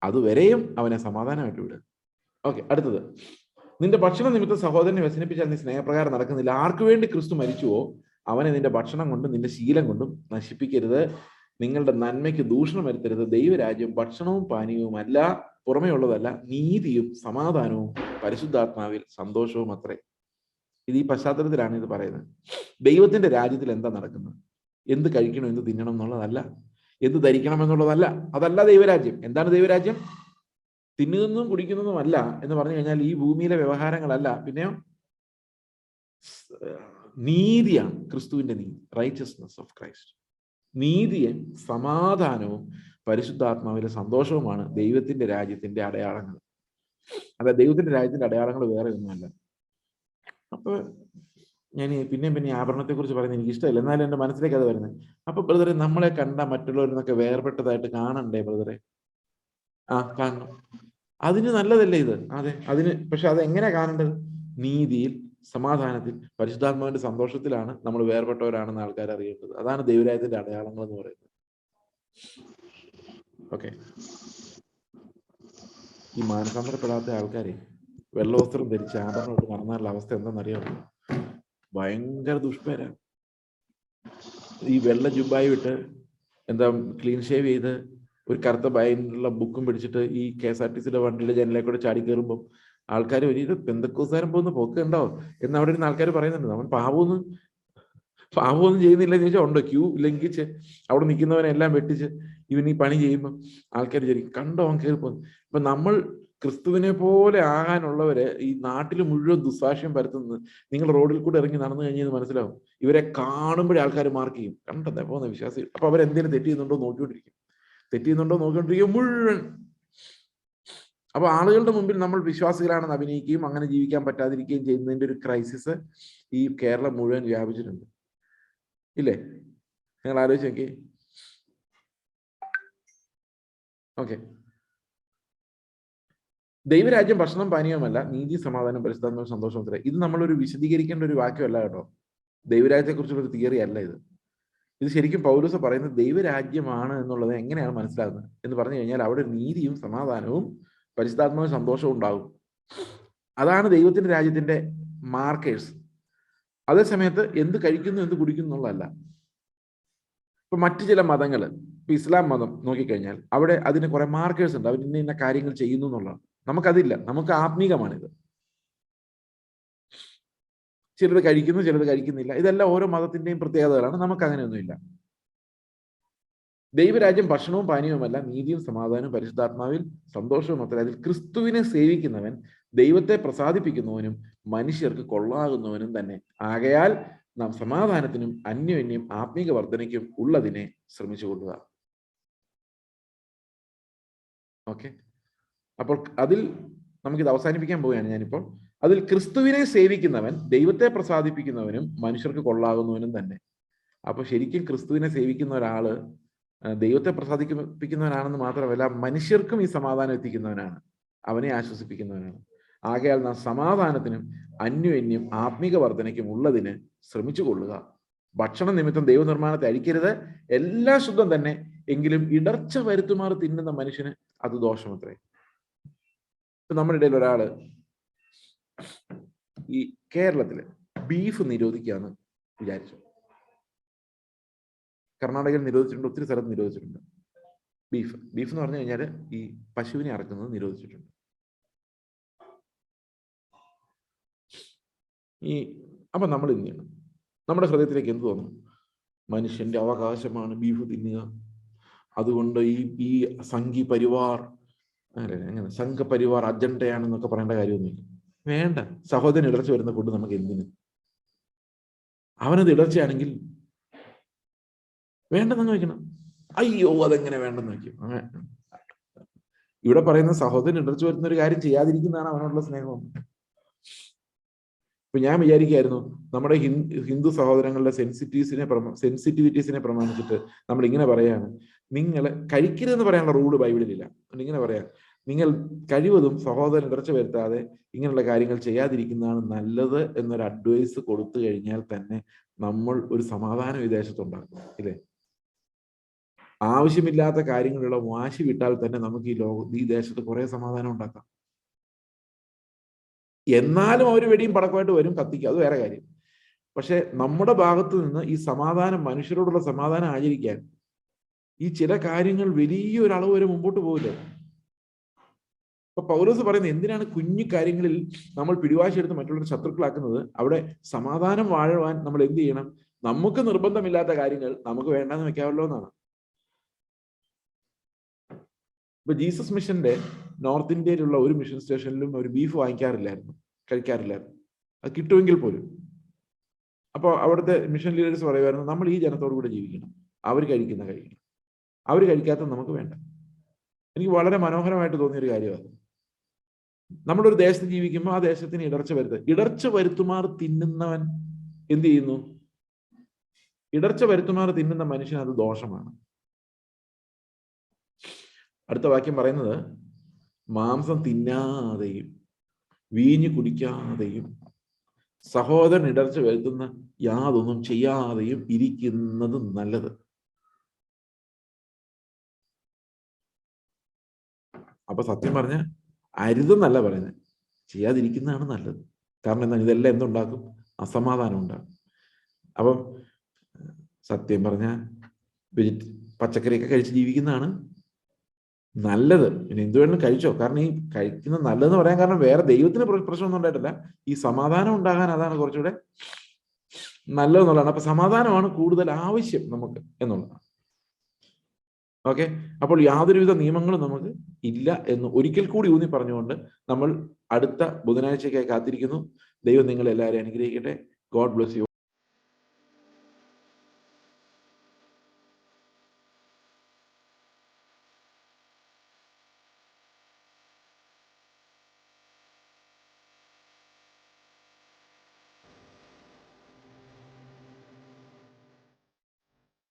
അതുവരെയും അവനെ സമാധാനമായിട്ട് വിടുക. ഓക്കെ, അടുത്തത്, നിന്റെ ഭക്ഷണ നിമിത്തം സഹോദരനെ വ്യസനിപ്പിച്ചാൽ നീ സ്നേഹപ്രകാരം നടക്കുന്നില്ല. ആർക്കു വേണ്ടി ക്രിസ്തു മരിച്ചുവോ അവനെ നിന്റെ ഭക്ഷണം കൊണ്ടും നിന്റെ ശീലം കൊണ്ടും നശിപ്പിക്കരുത്. നിങ്ങളുടെ നന്മയ്ക്ക് ദൂഷണം വരുത്തരുത്. ദൈവരാജ്യം ഭക്ഷണവും പാനീയവും അല്ല, പുറമേ ഉള്ളതല്ല, നീതിയും സമാധാനവും പരിശുദ്ധാത്മാവിൽ സന്തോഷവും അത്രേ. ഇത് ഈ പശ്ചാത്തലത്തിലാണ് ഇത് പറയുന്നത്. ദൈവത്തിന്റെ രാജ്യത്തിൽ എന്താ നടക്കുന്നത്? എന്ത് കഴിക്കണം, എന്ത് തിന്നണം എന്നുള്ളതല്ല, എന്ത് ധരിക്കണം എന്നുള്ളതല്ല. അതല്ല ദൈവരാജ്യം. എന്താണ് ദൈവരാജ്യം? തിന്നുന്നതും കുടിക്കുന്നതും അല്ല എന്ന് പറഞ്ഞു കഴിഞ്ഞാൽ ഈ ഭൂമിയിലെ വ്യവഹാരങ്ങളല്ല. പിന്നെയോ നീതിയാണ്, ക്രിസ്തുവിന്റെ നീതി, റൈച്ചസ്നെസ് ഓഫ് ക്രൈസ്റ്റ്. നീതിയും സമാധാനവും പരിശുദ്ധാത്മാവിലെ സന്തോഷവുമാണ് ദൈവത്തിന്റെ രാജ്യത്തിന്റെ അടയാളങ്ങൾ. അതെ, ദൈവത്തിന്റെ രാജ്യത്തിന്റെ അടയാളങ്ങൾ വേറെ ഒന്നുമല്ല. അപ്പൊ ഞാൻ പിന്നെ ആഭരണത്തെ കുറിച്ച് പറയുന്നത് എനിക്ക് ഇഷ്ടമില്ല, എന്നാലും എന്റെ മനസ്സിലേക്ക് അത് വരുന്നത്. അപ്പൊ ബ്രദറെ, നമ്മളെ കണ്ട മറ്റുള്ളവരിന്നൊക്കെ വേർപെട്ടതായിട്ട് കാണണ്ടേ ബ്രദറെ? കാണണം. അതിന് നല്ലതല്ലേ ഇത്? അതെ, അതിന്. പക്ഷെ അത് എങ്ങനെയാ കാണേണ്ടത്? നീതിയിൽ, സമാധാനത്തിൽ, പരിശുദ്ധാത്മാവിന്റെ സന്തോഷത്തിലാണ് നമ്മൾ വേർപെട്ടവരാണെന്ന് ആൾക്കാർ അറിയേണ്ടത്. അതാണ് ദൈവരാജ്യത്തിന്റെ അടയാളങ്ങൾ എന്ന് പറയുന്നത്. ഓക്കെ, ഈ മാനസാന്തരപ്പെടാത്ത ആൾക്കാരെ വെള്ളവസ്ത്രം ധരിച്ച് ആഭരണമായിട്ട് നടന്നാലുള്ള അവസ്ഥ എന്താണെന്നറിയാമോ? ഭയങ്കര ദുഷ്പേരാ. ഈ വെള്ള ജുബായി വിട്ട് ക്ലീൻ ഷേവ് ചെയ്ത് ഒരു കറുത്ത ബൈൻഡുള്ള ബുക്കും പിടിച്ചിട്ട് ഈ KSRTCയുടെ വണ്ടിയുടെ ജനലിൽ കൂടെ ചാടി കയറുമ്പോൾ ആൾക്കാർ ഒരു പെന്തക്കോസ്തുകാരൻ പോകുന്ന പോക്ക് ഉണ്ടാവും എന്ന് അവിടെ ഇരുന്ന് ആൾക്കാർ പറയുന്നുണ്ട്. അവൻ പാവമൊന്നും ചെയ്യുന്നില്ലെന്ന് ചോദിച്ചാൽ ഉണ്ട്. ക്യൂ ലംഘിച്ച് അവിടെ നിൽക്കുന്നവനെല്ലാം വെട്ടിച്ച് ഇവൻ ഈ പണി ചെയ്യുമ്പോൾ ആൾക്കാർ വിചാരിക്കും, കണ്ടോ അവൻ കയറി പോകുന്നു. ഇപ്പൊ നമ്മൾ ക്രിസ്തുവിനെ പോലെ ആകാനുള്ളവര് ഈ നാട്ടിൽ മുഴുവൻ ദുസ്സാക്ഷ്യം പരത്തുന്നത് നിങ്ങൾ റോഡിൽ കൂടെ ഇറങ്ങി നടന്നു കഴിഞ്ഞത് മനസ്സിലാവും. ഇവരെ കാണുമ്പോഴേ ആൾക്കാർ മാർക്ക് ചെയ്യും, കണ്ടതേ പോകുന്ന വിശ്വാസി. അപ്പൊ അവരെന്തെങ്കിലും തെറ്റ് ചെയ്യുന്നുണ്ടോ നോക്കിക്കൊണ്ടിരിക്കും മുഴുവൻ. അപ്പൊ ആളുകളുടെ മുമ്പിൽ നമ്മൾ വിശ്വാസികളാണെന്ന് അഭിനയിക്കുകയും അങ്ങനെ ജീവിക്കാൻ പറ്റാതിരിക്കുകയും ചെയ്യുന്നതിന്റെ ഒരു ക്രൈസിസ് ഈ കേരളം മുഴുവൻ വ്യാപിച്ചിട്ടുണ്ട്, ഇല്ലേ? നിങ്ങൾ ആലോചിച്ച് നോക്കി. ഓക്കെ, ദൈവരാജ്യം ഭക്ഷണം പാനീയവുമല്ല, നീതി സമാധാനം പരിശുദ്ധാത്മാവും സന്തോഷവും. ഇത് നമ്മളൊരു വിശദീകരിക്കേണ്ട ഒരു വാക്യമല്ല കേട്ടോ. ദൈവരാജ്യത്തെ കുറിച്ചുള്ള ഒരു തിയറി അല്ല ഇത്. ഇത് ശരിക്കും പൗലോസ് പറയുന്നത് ദൈവരാജ്യമാണ് എന്നുള്ളത് എങ്ങനെയാണ് മനസ്സിലാകുന്നത് എന്ന് പറഞ്ഞു കഴിഞ്ഞാൽ അവിടെ നീതിയും സമാധാനവും പരിശുദ്ധാത്മാവും സന്തോഷവും ഉണ്ടാകും. അതാണ് ദൈവത്തിന്റെ രാജ്യത്തിന്റെ മാർക്കേഴ്സ്. അതേ സമയത്ത് എന്ത് കഴിക്കുന്നു എന്ത് കുടിക്കുന്നു എന്നുള്ളതല്ല. ഇപ്പൊ മറ്റു ചില മതങ്ങൾ, ഇപ്പൊ ഇസ്ലാം മതം നോക്കിക്കഴിഞ്ഞാൽ അവിടെ അതിന് കുറെ മാർക്കേഴ്സ് ഉണ്ട്. അവർ ഇന്ന കാര്യങ്ങൾ ചെയ്യുന്നു എന്നുള്ളതാണ്. നമുക്കതില്ല, നമുക്ക് ആത്മീകമാണിത്. ചിലത് കഴിക്കുന്നു, ചിലത് കഴിക്കുന്നില്ല. ഇതെല്ലാം ഓരോ മതത്തിന്റെയും പ്രത്യേകതകളാണ്. നമുക്ക് അങ്ങനെയൊന്നുമില്ല. ദൈവരാജ്യം ഭക്ഷണവും പാനീയവുമല്ല, നീതിയും സമാധാനവും പരിശുദ്ധാത്മാവിൽ സന്തോഷവും അത്ര. അതിൽ ക്രിസ്തുവിനെ സേവിക്കുന്നവൻ ദൈവത്തെ പ്രസാദിപ്പിക്കുന്നവനും മനുഷ്യർക്ക് കൊള്ളാകുന്നവനും തന്നെ. ആകയാൽ നാം സമാധാനത്തിനും അന്യോന്യം ആത്മീക വർധനയ്ക്കും ഉള്ളതിനെ ശ്രമിച്ചു കൊള്ളുക. ഓക്കെ, അപ്പോൾ അതിൽ നമുക്കിത് അവസാനിപ്പിക്കാൻ പോവുകയാണ് ഞാനിപ്പോൾ. അതിൽ ക്രിസ്തുവിനെ സേവിക്കുന്നവൻ ദൈവത്തെ പ്രസാദിപ്പിക്കുന്നവനും മനുഷ്യർക്ക് കൊള്ളാകുന്നവനും തന്നെ. അപ്പൊ ശരിക്കും ക്രിസ്തുവിനെ സേവിക്കുന്ന ഒരാള് ദൈവത്തെ പ്രസാദിപ്പിക്കുന്നവനാണെന്ന് മാത്രമല്ല, മനുഷ്യർക്കും ഈ സമാധാനം എത്തിക്കുന്നവനാണ്, അവനെ ആശ്വസിപ്പിക്കുന്നവനാണ്. ആകയാൽ നാം സമാധാനത്തിനും അന്യോന്യം ആത്മീക വർധനയ്ക്കും ഉള്ളതിന് ശ്രമിച്ചു കൊള്ളുക. ഭക്ഷണ നിമിത്തം ദൈവനിർമ്മാണത്തെ അഴിക്കരുത്. എല്ലാം ശുദ്ധം തന്നെ, എങ്കിലും ഇടർച്ച വരുത്തുമാർ തിന്നുന്ന മനുഷ്യന് അത് ദോഷമത്രേ. ഇപ്പൊ നമ്മുടെ ഇടയിൽ ഒരാള് ഈ കേരളത്തില് ബീഫ് നിരോധിക്കാന്ന് വിചാരിച്ചു. കർണാടകയിൽ നിരോധിച്ചിട്ടുണ്ട്, ഒത്തിരി സ്ഥലത്ത് നിരോധിച്ചിട്ടുണ്ട്. ബീഫ് എന്ന് പറഞ്ഞു കഴിഞ്ഞാൽ ഈ പശുവിനെ അറക്കുന്നത് നിരോധിച്ചിട്ടുണ്ട്. അപ്പൊ നമ്മൾ എന്ത് ചെയ്യണം? നമ്മുടെ ഹൃദയത്തിലേക്ക് എന്ത് തോന്നും? മനുഷ്യന്റെ അവകാശമാണ് ബീഫ് തിന്നുക, അതുകൊണ്ട് ഈ സംഘപരിവാർ അജണ്ടയാണെന്നൊക്കെ പറയേണ്ട കാര്യമൊന്നുമില്ല. വേണ്ട. സഹോദരൻ ഇടർച്ച വരുന്ന ഫുഡ് നമുക്ക് എന്തിന്? അവനത് ഇടർച്ചയാണെങ്കിൽ വേണ്ടെന്ന് വയ്ക്കണം. അയ്യോ അതെങ്ങനെ വേണ്ടെന്ന് വയ്ക്കും. ഇവിടെ പറയുന്ന സഹോദരൻ ഇടർച്ച വരുന്ന ഒരു കാര്യം ചെയ്യാതിരിക്കുന്നതാണ് അവനോടുള്ള സ്നേഹം. ഇപ്പൊ ഞാൻ വിചാരിക്കായിരുന്നു, നമ്മുടെ ഹിന്ദു സഹോദരങ്ങളുടെ സെൻസിറ്റിവിറ്റീസിനെ പ്രമാണിച്ചിട്ട് നമ്മൾ ഇങ്ങനെ പറയാണ്, നിങ്ങൾ കഴിക്കരുതെന്ന് പറയാനുള്ള റൂള് ബൈബിളിലില്ല. ഇങ്ങനെ പറയാം, നിങ്ങൾ കഴിവതും സഹോദരൻ ഇടർച്ച വരുത്താതെ ഇങ്ങനെയുള്ള കാര്യങ്ങൾ ചെയ്യാതിരിക്കുന്നതാണ് നല്ലത് എന്നൊരു അഡ്വൈസ് കൊടുത്തു കഴിഞ്ഞാൽ തന്നെ നമ്മൾ ഒരു സമാധാന വിദേശത്തുണ്ടാക്കും, ഇല്ലേ? ആവശ്യമില്ലാത്ത കാര്യങ്ങളുള്ള വാശി വിട്ടാൽ തന്നെ നമുക്ക് ഈ ദേശത്ത് കുറെ സമാധാനം ഉണ്ടാക്കാം. എന്നാലും അവർ വെടിയും പടക്കമായിട്ട് വരും, കത്തിക്കും, അത് വേറെ കാര്യം. പക്ഷെ നമ്മുടെ ഭാഗത്ത് നിന്ന് ഈ സമാധാനം, മനുഷ്യരോടുള്ള സമാധാനം ആചരിക്കാൻ ഈ ചില കാര്യങ്ങൾ വലിയൊരളവ് വരെ മുമ്പോട്ട് പോകില്ലേ? അപ്പൊ പൗലോസ് പറയുന്നത്, എന്തിനാണ് കുഞ്ഞു കാര്യങ്ങളിൽ നമ്മൾ പിടിവാശി എടുത്ത് മറ്റുള്ളവരെ ശത്രുക്കളാക്കുന്നത്? അവിടെ സമാധാനം വാഴുവാൻ നമ്മൾ എന്ത് ചെയ്യണം? നമുക്ക് നിർബന്ധമില്ലാത്ത കാര്യങ്ങൾ നമുക്ക് വേണ്ടെന്ന് വെക്കാമല്ലോ എന്നാണ്. ഇപ്പൊ ജീസസ് മിഷന്റെ നോർത്ത് ഇന്ത്യയിലുള്ള ഒരു മിഷൻ സ്റ്റേഷനിലും ഒരു ബീഫ് കഴിക്കാറില്ലായിരുന്നു. അത് കിട്ടുമെങ്കിൽ പോലും. അപ്പോൾ അവിടുത്തെ മിഷൻ ലീഡേഴ്സ് പറയുമായിരുന്നു, നമ്മൾ ഈ ജനത്തോടു കൂടെ ജീവിക്കണം, അവർ കഴിക്കണം, അവർ കഴിക്കാത്ത നമുക്ക് വേണ്ട. എനിക്ക് വളരെ മനോഹരമായിട്ട് തോന്നിയൊരു കാര്യമാണ്. നമ്മളൊരു ദേശത്ത് ജീവിക്കുമ്പോൾ ആ ദേശത്തിന് ഇടർച്ച വരുത്തുമാർ തിന്നുന്നവൻ എന്ത് ചെയ്യുന്നു? ഇടർച്ച വരുത്തുമാർ തിന്നുന്ന മനുഷ്യന് അത് ദോഷമാണ്. അടുത്ത വാക്യം പറയുന്നത്, മാംസം തിന്നാതെയും വീഞ്ഞു കുടിക്കാതെയും സഹോദരൻ ഇടർച്ച വരുത്തുന്ന യാതൊന്നും ചെയ്യാതെയും ഇരിക്കുന്നത് നല്ലത്. അപ്പൊ സത്യം പറഞ്ഞ അരുതെന്നല്ല പറയുന്നത്, ചെയ്യാതിരിക്കുന്നതാണ് നല്ലത്. കാരണം എന്താണ്? ഇതെല്ലാം എന്തുണ്ടാക്കും? അസമാധാനം ഉണ്ടാകും. അപ്പം സത്യം പറഞ്ഞ പച്ചക്കറിയൊക്കെ കഴിച്ച് ജീവിക്കുന്നതാണ് നല്ലത്. പിന്നെ എന്ത് വേണമെങ്കിലും കഴിച്ചോ. കാരണം ഈ കഴിക്കുന്നത് നല്ലതെന്ന് പറയാൻ കാരണം വേറെ ദൈവത്തിന് പ്രശ്നമൊന്നും ഉണ്ടായിട്ടില്ല, ഈ സമാധാനം ഉണ്ടാകാൻ അതാണ് കുറച്ചുകൂടെ നല്ലതെന്നുള്ളതാണ്. അപ്പൊ സമാധാനമാണ് കൂടുതൽ ആവശ്യം നമുക്ക് എന്നുള്ളതാണ്. ഓക്കെ, അപ്പോൾ യാതൊരുവിധ നിയമങ്ങളും നമുക്ക് ഇല്ല എന്ന് ഒരിക്കൽ കൂടി ഊന്നി പറഞ്ഞുകൊണ്ട് നമ്മൾ അടുത്ത ബുധനാഴ്ചയ്ക്കായി കാത്തിരിക്കുന്നു. ദൈവം നിങ്ങളെല്ലാവരെയും അനുഗ്രഹിക്കട്ടെ. God bless you.